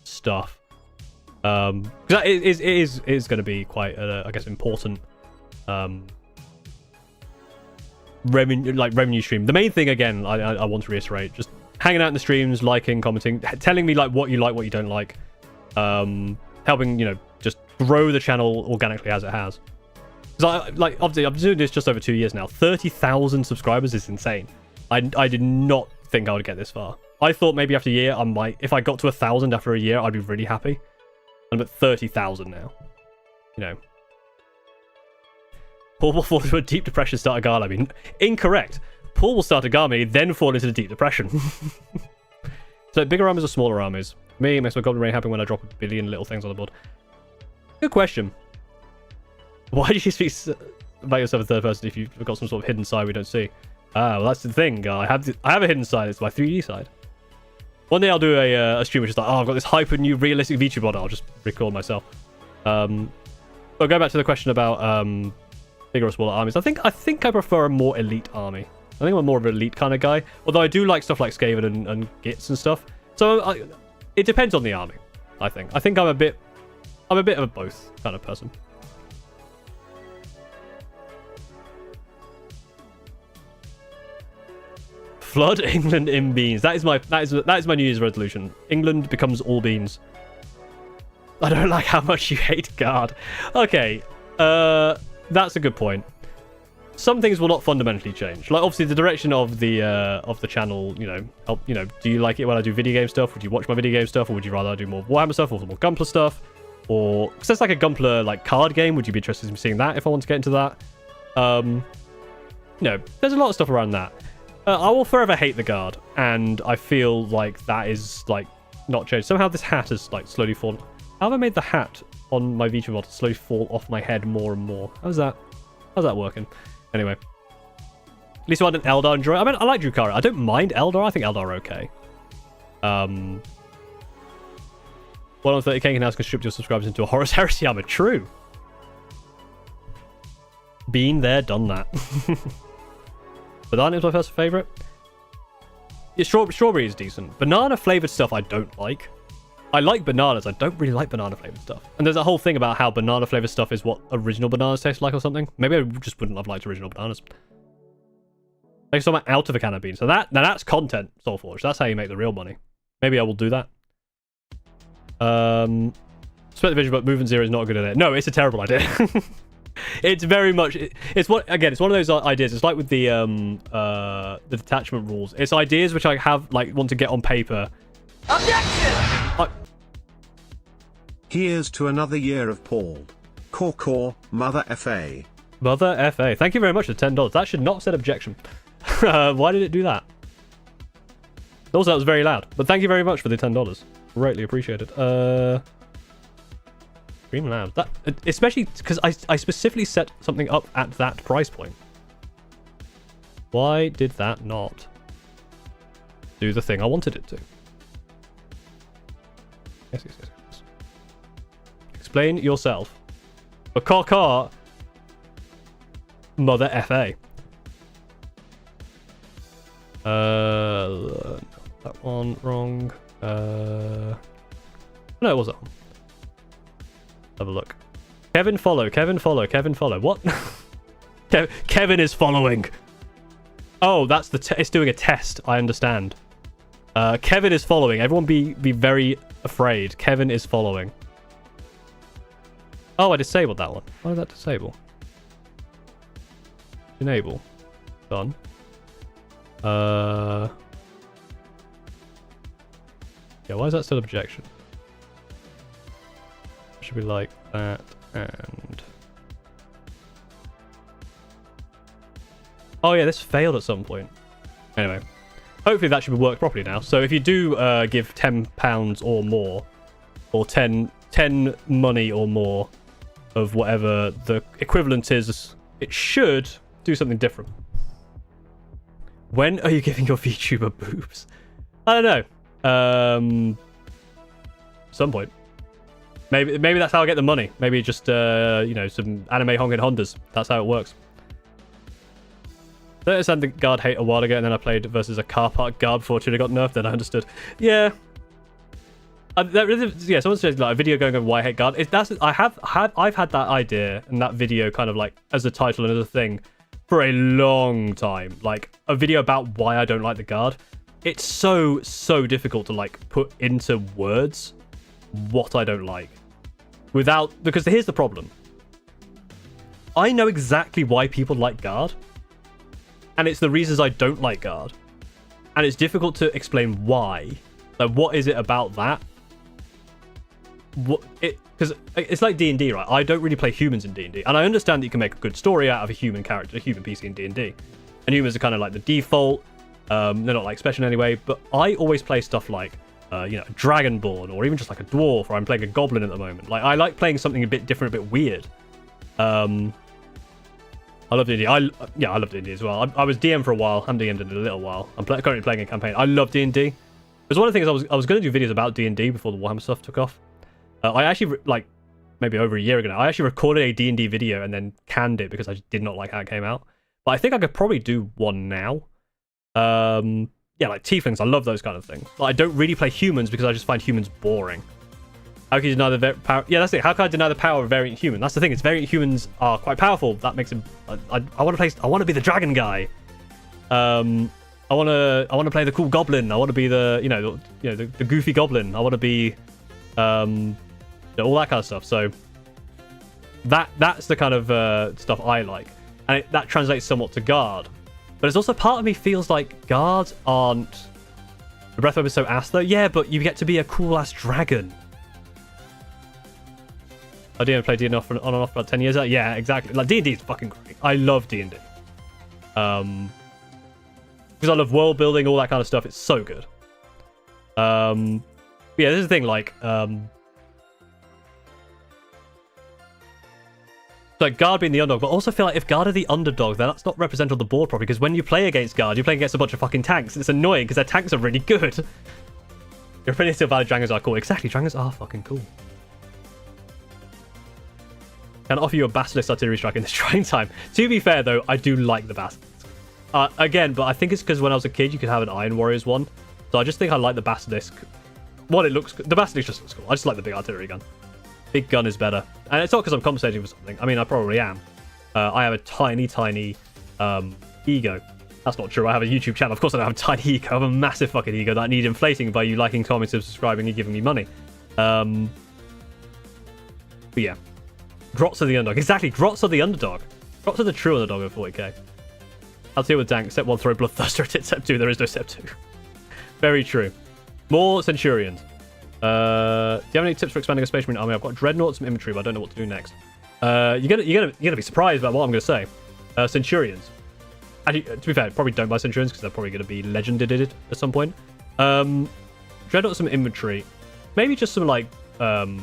stuff. Because it is going to be quite I guess important revenue stream. The main thing, again, I want to reiterate, just hanging out in the streams, liking, commenting, telling me like what you like, what you don't like, helping, you know, just grow the channel organically as it has. Because obviously I've been doing this just over 2 years now. 30,000 subscribers is insane. I did not think I would get this far. I thought maybe after a year, if I got to 1,000 after a year, I'd be really happy. I'm at 30,000 now. You know. Paul will fall into a deep depression, start a Garl. I mean, incorrect. Paul will start a Garmy, then fall into the deep depression. So bigger armies or smaller armies? Me, it makes my Goblin Rain happen when I drop a billion little things on the board. Good question. Why do you speak about yourself in third person if you've got some sort of hidden side we don't see? Well, that's the thing. I have a hidden side. It's my 3D side. One day I'll do a stream which is like, oh, I've got this hyper new realistic VTuber model. I'll just record myself. But go back to the question about bigger or smaller armies. I think I prefer a more elite army. I think I'm more of an elite kind of guy. Although I do like stuff like Skaven and Gits and stuff. So it depends on the army. I think I'm a bit of a both kind of person. Flood England in beans. That is my New Year's resolution. England becomes all beans. I don't like how much you hate guard. Okay, that's a good point. Some things will not fundamentally change. Like obviously the direction of the channel, you know, do you like it when I do video game stuff? Would you watch my video game stuff, or would you rather I do more Warhammer stuff or more Gunpla stuff? Or because there's like a Gunpla like card game, would you be interested in seeing that if I want to get into that? You know, there's a lot of stuff around that. I will forever hate the guard, and I feel like that is like not changed. Somehow this hat has like slowly fallen. How have I made the hat on my VTuber mod slowly fall off my head more and more? How's that working? Anyway, at least I didn't Eldar enjoy. I mean, I like Drukhari. I don't mind Eldar. I think Eldar are okay. 130k can now strip your subscribers into a Horus Heresy armor. True. Been there, done that. Banana is my first favourite. Yeah, strawberry is decent. Banana flavoured stuff I don't like. I like bananas. I don't really like banana flavoured stuff. And there's a whole thing about how banana flavoured stuff is what original bananas taste like or something. Maybe I just wouldn't have liked original bananas. Make something out of a can of beans. So that's content, Soulforge. That's how you make the real money. Maybe I will do that. Spec the vision, but movement zero is not a good idea. No, it's a terrible idea. It's very much it's one of those ideas. It's like with the detachment rules. It's ideas which I have want to get on paper. Objection! Here's to another year of Paul. Core, Mother FA. Mother FA. Thank you very much for $10. That should not have said objection. Why did it do that? Also, that was very loud. But thank you very much for the $10. Greatly appreciated. Extreme loud. That, especially because I specifically set something up at that price point. Why did that not do the thing I wanted it to? Yes. Explain yourself. A car. Mother FA. That one wrong. No, it wasn't. Have a look. Kevin follow. What? Kevin is following. Oh, that's it's doing a test. I understand. Kevin is following. Everyone be very afraid. Kevin is following. Oh, I disabled that one. Why did that disable? Enable. Done. Yeah, why is that still objection? Should be like that and... Oh yeah, this failed at some point. Anyway. Hopefully that should be worked properly now. So if you do give £10 or more, or 10 money or more of whatever the equivalent is, it should do something different. When are you giving your VTuber boobs? I don't know. Some point. Maybe that's how I get the money. Maybe just you know, some anime honking Hondas. That's how it works. I understand the guard hate a while ago, and then I played versus a car park guard before it got nerfed. Then I understood. Yeah. Yeah, someone says like a video going over why I hate guard. I've had that idea and that video kind of like as a title and as a thing for a long time. Like a video about why I don't like the guard. It's so difficult to like put into words what I don't like because here's the problem. I know exactly why people like guard, and it's the reasons I don't like guard, and it's difficult to explain why. Like, what is it about that? Because it's like D&D, right? I don't really play humans in D&D, and I understand that you can make a good story out of a human character, a human PC in D&D, and humans are kind of like the default. They're not like special in any way, but I always play stuff like you know, Dragonborn, or even just like a dwarf, or I'm playing a goblin at the moment. Like, I like playing something a bit different, a bit weird. I love D&D. I love D&D as well. I was DM for a while. I'm DM'd in a little while. I'm currently playing a campaign. I love D&D. It was one of the things I was going to do videos about D&D before the Warhammer stuff took off. I actually, like, maybe over a year ago now, I actually recorded a D&D video and then canned it because I just did not like how it came out. But I think I could probably do one now. Yeah, like tieflings. I love those kind of things. But I don't really play humans because I just find humans boring. How can you deny the power? Yeah, that's it. How can I deny the power of variant human? That's the thing. It's variant humans are quite powerful. That makes him. I want to play. I want to be the dragon guy. I want to play the cool goblin. I want to be the the goofy goblin. I want to be all that kind of stuff. So that's the kind of stuff I like, and that translates somewhat to guard. But it's also part of me feels like guards aren't. The breath weapon is so ass though. Yeah, but you get to be a cool ass dragon. I didn't play D&D on and off for about 10 years. Yeah, exactly. Like D&D is fucking great. I love D&D. Because I love world building, all that kind of stuff. It's so good. Yeah, this is the thing. Like guard being the underdog, but also feel like if guard are the underdog, then that's not represented on the board properly. Because when you play against guard, you're playing against a bunch of fucking tanks. It's annoying because their tanks are really good. Your opinion still valid. Dragons are cool. Exactly, dragons are fucking cool. Can I offer you a basilisk artillery strike in this trying time? To be fair, though, I do like the basilisk. Again, but I think it's because when I was a kid, you could have an Iron Warriors one. So I just think I like the basilisk. It looks. The basilisk just looks cool. I just like the big artillery gun. Big gun is better, and it's not because I'm compensating for something. I mean, I probably am. I have a tiny ego. That's not true. I have a YouTube channel. Of course, I don't have a tiny ego. I have a massive fucking ego that I need inflating by you liking, commenting, subscribing, and giving me money. But yeah. Grots are the underdog. Exactly, Grots are the underdog. Grots are the true underdog of 40k. I'll deal with tank. Step 1, throw Bloodthirster at it. Step 2, there is no step 2. Very true. More Centurions. Do you have any tips for expanding a Space Marine army? I've got Dreadnoughts, some infantry, but I don't know what to do next. You're gonna be surprised about what I'm gonna say. Centurions. Actually, to be fair, probably don't buy Centurions because they're probably gonna be legended at some point. Dreadnoughts, some infantry. Maybe just some like some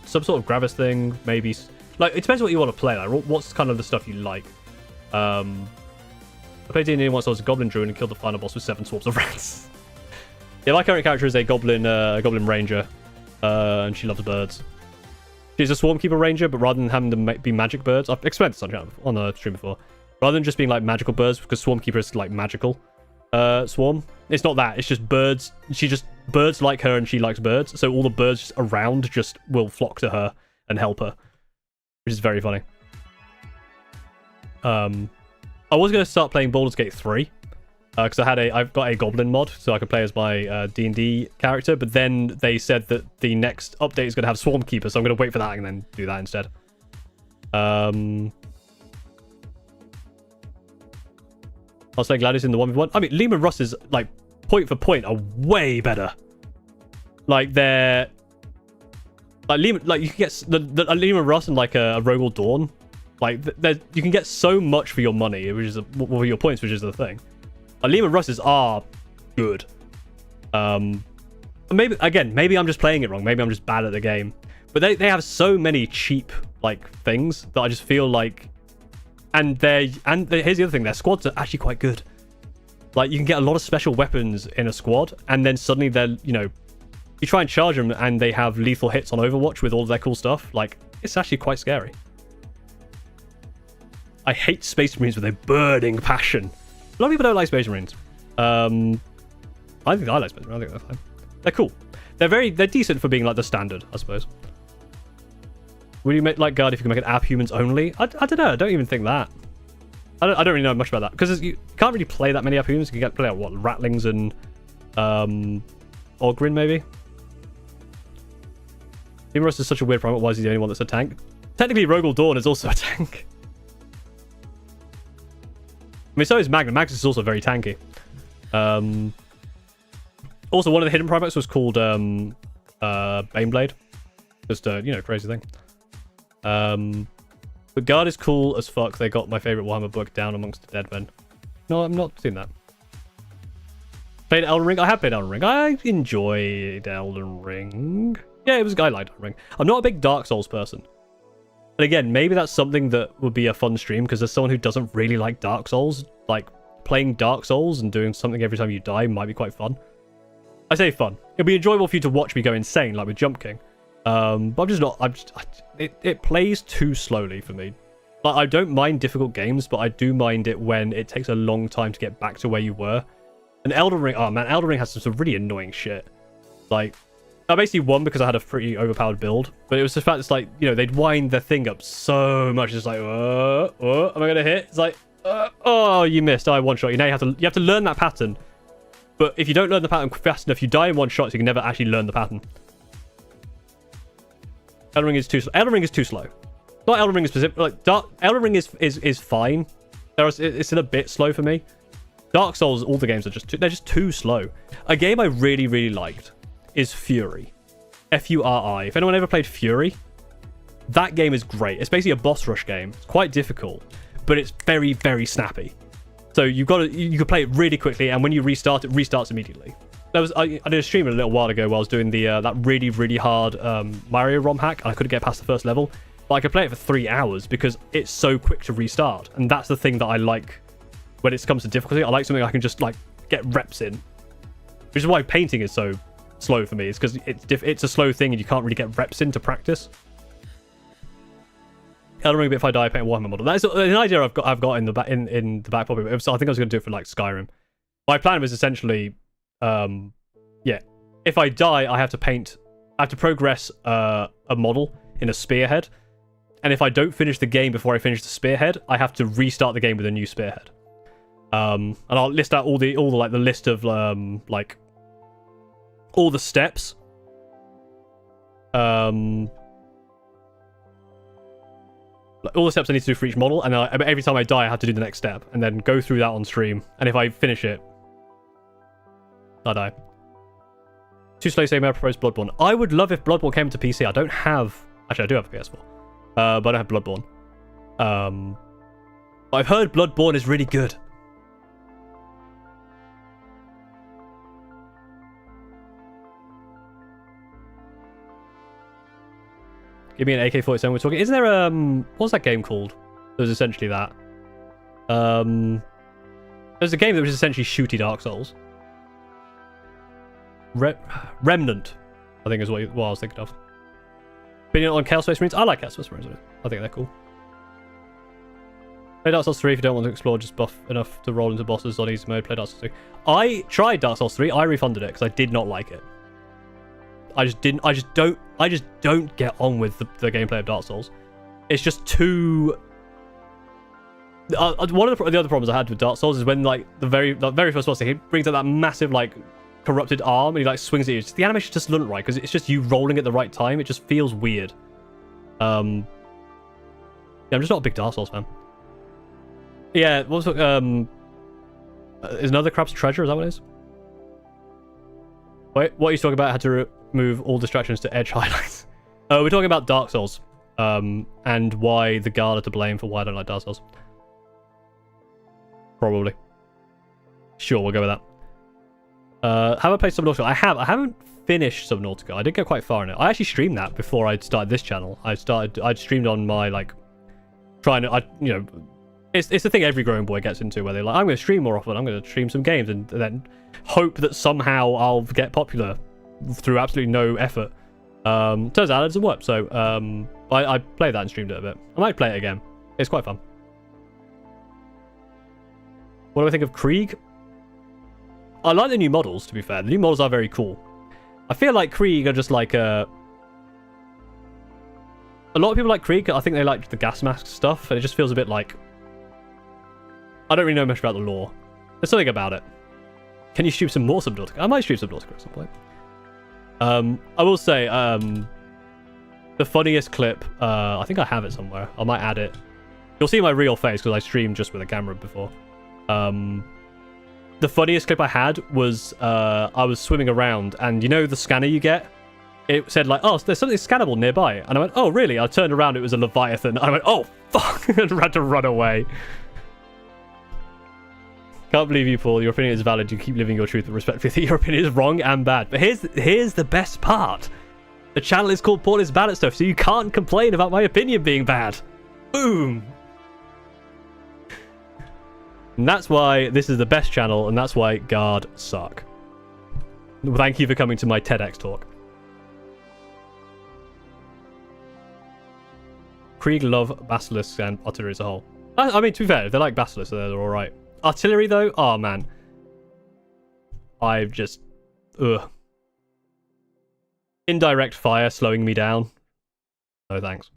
sort of Gravis thing. Maybe. Like, it depends what you want to play. Like, what's kind of the stuff you like. I played D&D once I was a Goblin Druid and killed the final boss with 7 swarms of rats. Yeah, my current character is a Goblin Ranger, and she loves birds. She's a Swarmkeeper Ranger, but rather than having them be magic birds, I've explained this on the stream before. Rather than just being like magical birds, because Swarmkeeper is like magical swarm. It's not that. It's just birds. Birds like her, and she likes birds. So all the birds around just will flock to her and help her. Which is very funny. I was going to start playing Baldur's Gate 3 because I've got a Goblin mod, so I could play as my D&D character. But then they said that the next update is going to have Swarmkeeper, so I'm going to wait for that and then do that instead. I'll say Gladius in the 1v1. I mean, Lehman Russes, like, point for point, are way better. Like, they're... Like, you can get the Lehman Russ and, like, a Rogal Dawn. Like, you can get so much for your money, which is for your points, which is the thing. Lehman Russes are good. Maybe I'm just playing it wrong. Maybe I'm just bad at the game. But they have so many cheap, like, things that I just feel like... here's the other thing, their squads are actually quite good. Like, you can get a lot of special weapons in a squad, and then suddenly they're, you try and charge them and they have lethal hits on Overwatch with all of their cool stuff. Like, it's actually quite scary. I hate Space Marines with a burning passion. A lot of people don't like Space Marines. I think I like Space Marines. I think they're fine. They're cool. They're decent for being like the standard, I suppose. Would you make like Guard if you can make an app humans only? I don't know. I don't even think that. I don't really know much about that because you can't really play that many app humans. You can play what Rattlings and Ogrin maybe. Humorous is such a weird primate. Why is he the only one that's a tank? Technically, Rogal Dawn is also a tank. I mean, so is Magnus. Magnus is also very tanky. Also, one of the hidden primates was called Baneblade. Just crazy thing. But Guard is cool as fuck. They got my favorite Warhammer book, Down Amongst the Dead Men. No, I'm not seeing that. Played Elden Ring. I have played Elden Ring. I enjoyed Elden Ring. Yeah, it was a guy like Elden Ring. I'm not a big Dark Souls person. But again, maybe that's something that would be a fun stream because there's someone who doesn't really like Dark Souls. Like, playing Dark Souls and doing something every time you die might be quite fun. I say fun. It'll be enjoyable for you to watch me go insane, like with Jump King. But I'm just not. It plays too slowly for me. Like, I don't mind difficult games, but I do mind it when it takes a long time to get back to where you were. And Elden Ring, oh man, Elden Ring has some really annoying shit. Like, I basically won because I had a pretty overpowered build, but it was the fact it's like, you know, they'd wind their thing up so much. It's like, am I gonna hit? It's like, oh, you missed. I one shot you. Now you have to learn that pattern. But if you don't learn the pattern fast enough, you die in one shot, so you can never actually learn the pattern. Elden Ring is too slow. Elden Ring is too slow. Not Elden Ring is specific. Like Elden Ring is fine. It's still a bit slow for me. Dark Souls, all the games are they're just too slow. A game I really liked is Fury. F-U-R-I. If anyone ever played Fury, that game is great. It's basically a boss rush game. It's quite difficult, but it's very snappy. So you can play it really quickly, and when you restart, it restarts immediately. I did a stream a little while ago while I was doing the that really hard Mario ROM hack, and I couldn't get past the first level. But I could play it for 3 hours because it's so quick to restart, and that's the thing that I like when it comes to difficulty. I like something I can just like get reps in, which is why painting is so slow for me. It's because it's a slow thing and you can't really get reps in to practice. Elden Ring, but if I die, I paint a Warhammer model. That's an idea I've got in the back pocket. I think I was going to do it for like Skyrim. My plan was essentially, if I die, I have to progress a model in a spearhead, and if I don't finish the game before I finish the spearhead, I have to restart the game with a new spearhead. And I'll list out all the like the list of like all the steps. Like all the steps I need to do for each model, and every time I die, I have to do the next step, and then go through that on stream. And if I finish it, I die. Too slow saying I propose Bloodborne. I would love if Bloodborne came to PC. I don't have... Actually, I do have a PS4. But I don't have Bloodborne. I've heard Bloodborne is really good. Give me an AK-47. We're talking... Isn't there what's that game called? It was essentially that. There's a game that was essentially shooty Dark Souls. Remnant, I think is what I was thinking of. Opinion on Chaos Space Marines? I like Chaos Space Marines. I think they're cool. Play Dark Souls 3 if you don't want to explore, just buff enough to roll into bosses on easy mode. Play Dark Souls 3. I tried Dark Souls 3. I refunded it because I did not like it. I just don't get on with the gameplay of Dark Souls. It's just too... one of the other problems I had with Dark Souls is when like the very first boss, he brings out that massive like corrupted arm and he like swings at you. The animation just doesn't look right because it's just you rolling at the right time. It just feels weird. Yeah, I'm just not a big Dark Souls fan. Yeah, what's is another Crab's Treasure? Is that what it is? Wait, what are you talking about? I had to remove all distractions to edge highlights. We're talking about Dark Souls, and why the guard are to blame for why I don't like Dark Souls. Probably. Sure, we'll go with that. Have I played Subnautica? I have. I haven't finished Subnautica. I did get quite far in it. I actually streamed that before I started this channel. I'd streamed on my like trying to, it's the thing every growing boy gets into where they're like, I'm going to stream more often. I'm going to stream some games and then hope that somehow I'll get popular through absolutely no effort. Turns out it doesn't work. So I played that and streamed it a bit. I might play it again. It's quite fun. What do I think of Krieg? I like the new models, to be fair. The new models are very cool. I feel like Krieg are just like a lot of people like Krieg. I think they like the gas mask stuff, and it just feels a bit like... I don't really know much about the lore. There's something about it. Can you stream some more Subnautica? I might stream Subnautica at some point. I will say, the funniest clip, I think I have it somewhere. I might add it. You'll see my real face because I streamed just with a camera before. The funniest clip I had was I was swimming around, and you know the scanner you get? It said like, oh, there's something scannable nearby. And I went, oh, really? I turned around, it was a Leviathan. And I went, oh, fuck, and had to run away. Can't believe you, Paul. Your opinion is valid. You keep living your truth with respect. Your opinion is wrong and bad. But here's the best part. The channel is called Paul is Bad at Stuff, so you can't complain about my opinion being bad. Boom. And that's why this is the best channel, and that's why Guard suck. Thank you for coming to my TEDx talk. Krieg love Basilisks and artillery as a whole. I mean, to be fair, if they like Basilisks, they're alright. Artillery, though? Oh, man. I've just... Ugh. Indirect fire slowing me down. No thanks.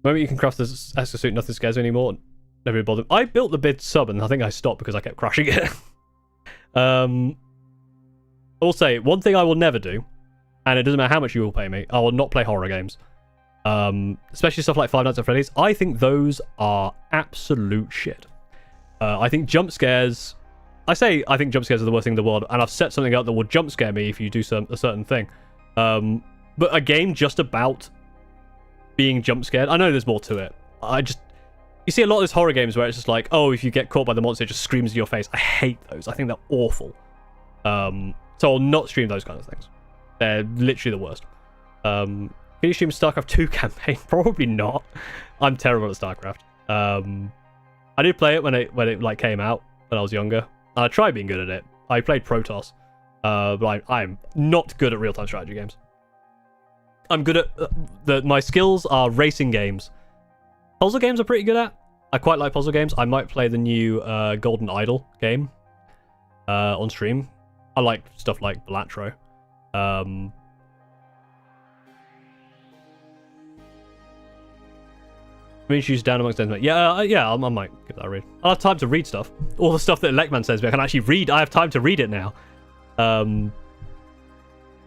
The moment you can craft this exosuit, nothing scares me anymore. Never even bothered. I built the bid sub and I think I stopped because I kept crashing it. I'll say, one thing I will never do, and it doesn't matter how much you will pay me, I will not play horror games. Especially stuff like Five Nights at Freddy's. I think those are absolute shit. I think jump scares... I think jump scares are the worst thing in the world, and I've set something up that will jump scare me if you do a certain thing. But a game just about being jump scared, I know there's more to it. You see a lot of those horror games where it's just like, oh, if you get caught by the monster, it just screams in your face. I hate those. I think they're awful. So I'll not stream those kind of things. They're literally the worst. Can you stream StarCraft 2 campaign? Probably not. I'm terrible at StarCraft. I did play it when it like came out when I was younger. I tried being good at it. I played Protoss, but I'm not good at real-time strategy games. I'm good at my skills are racing games. Puzzle games are pretty good at. I quite like puzzle games. I might play the new Golden Idol game on stream. I like stuff like Balatro. Introduce down amongst them. Yeah, I might give that a read. I'll have time to read stuff. All the stuff that Leckman sends me, I can actually read. I have time to read it now.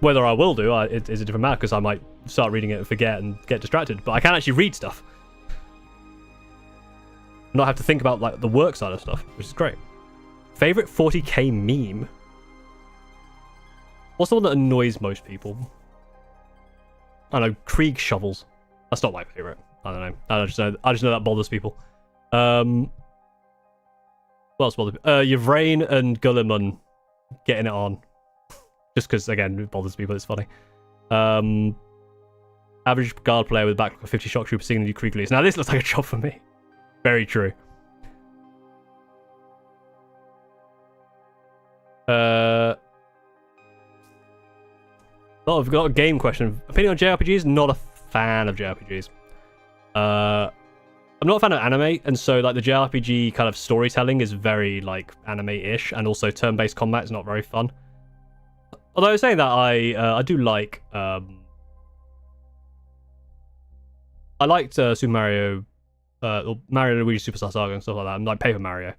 Whether I will do it is a different matter, because I might start reading it and forget and get distracted. But I can actually read stuff. Not have to think about like the work side of stuff, which is great. Favorite 40k meme? What's the one that annoys most people? I don't know, Krieg shovels. That's not my favorite. I don't know. I just know that bothers people. What else bothers me? Yvrain and Gulliman getting it on. Just because, again, it bothers people. It's funny. Average guard player with a backlog of 50 shock troopers singing the Krieg release. Now, this looks like a job for me. Very true. I've got a game question. Opinion on JRPGs? Not a fan of JRPGs. I'm not a fan of anime, and so like the JRPG kind of storytelling is very like anime-ish, and also turn-based combat is not very fun. Although saying that, I do like I liked Super Mario, or Mario and Luigi Superstar Saga and stuff like that, and like Paper Mario.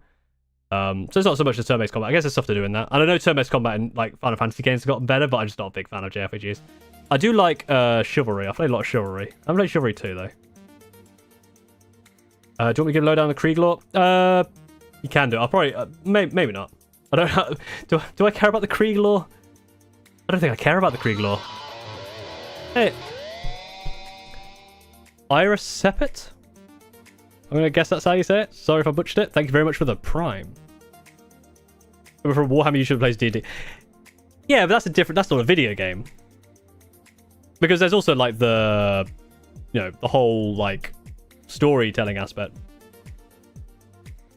So it's not so much the turn-based combat. I guess there's stuff to do in that. And I know turn-based combat in like Final Fantasy games have gotten better, but I'm just not a big fan of JRPGs. I do like Chivalry. I've played a lot of Chivalry. I haven't played Chivalry 2 though. Do you want me to give a lowdown on the Krieg lore? You can do it. I'll probably maybe not. I don't know. Do I care about the Krieg lore? I don't think I care about the Krieg lore. Hey, Iris Sepet? I'm gonna guess that's how you say it. Sorry if I butchered it. Thank you very much for the prime. From Warhammer, you should play D&D. Yeah, but that's not a video game. Because there's also like the whole like storytelling aspect.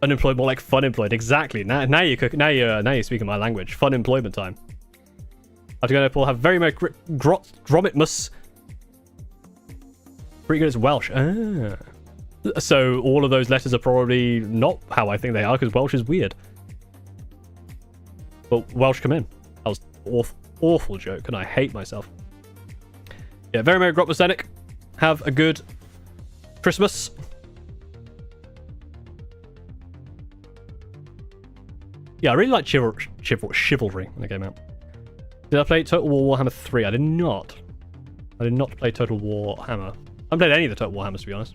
Unemployed, more like fun employed. Exactly. Now you're speaking my language. Fun employment time. I have to go to Paul. Have very much gromitmus. Pretty good as Welsh. Ah. So all of those letters are probably not how I think they are, because Welsh is weird. But Welsh come in. That was awful joke, and I hate myself. Yeah, very Merry Grotmasenic. Have a good Christmas. Yeah, I really like Chivalry when it came out. Did I play Total War Warhammer 3? I did not. I did not play Total War Warhammer. I haven't played any of the Total Warhammers, to be honest.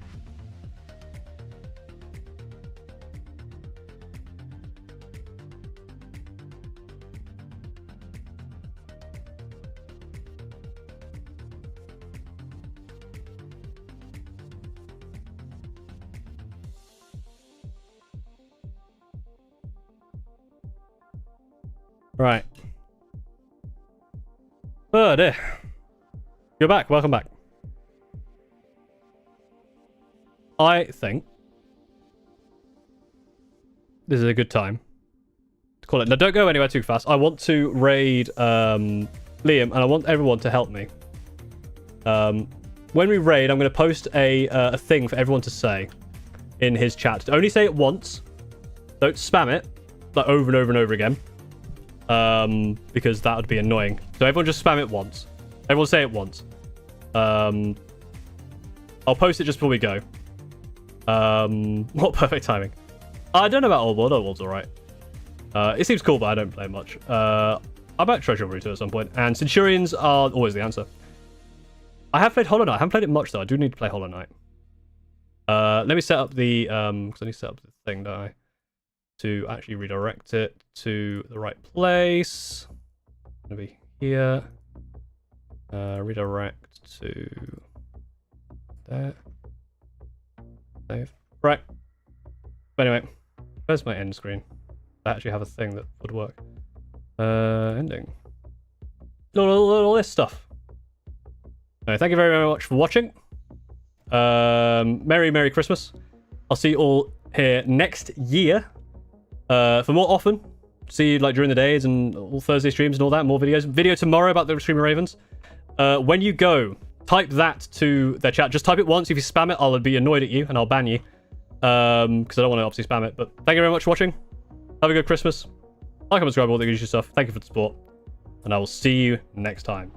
Right. Oh dear. You're back. Welcome back. I think this is a good time to call it. Now, don't go anywhere too fast. I want to raid Liam, and I want everyone to help me. When we raid, I'm going to post a thing for everyone to say in his chat. Only say it once. Don't spam it like over and over and over again. because that would be annoying. So everyone just spam it once. Everyone say it once. I'll post it just before we go. What perfect timing. I don't know about Old World. Old World's alright. It seems cool, but I don't play much. I might try Naruto at some point. And Centurions are always the answer. I have played Hollow Knight. I haven't played it much, though. I do need to play Hollow Knight. Let me set up the... because I need to set up the thing, don't I? To actually redirect it to the right place. It's going to be here. Redirect to... there. Save. Right. But anyway, where's my end screen? I actually have a thing that would work. Ending. All this stuff. Anyway, thank you very, very much for watching. Merry Christmas. I'll see you all here next year. For more often. See you like during the days and all Thursday streams and all that. More videos. Video tomorrow about the Streamer Ravens. When you go, type that to their chat. Just type it once. If you spam it, I'll be annoyed at you and I'll ban you. Because I don't want to obviously spam it. But thank you very much for watching. Have a good Christmas. Like and subscribe, all the good stuff. Thank you for the support. And I will see you next time.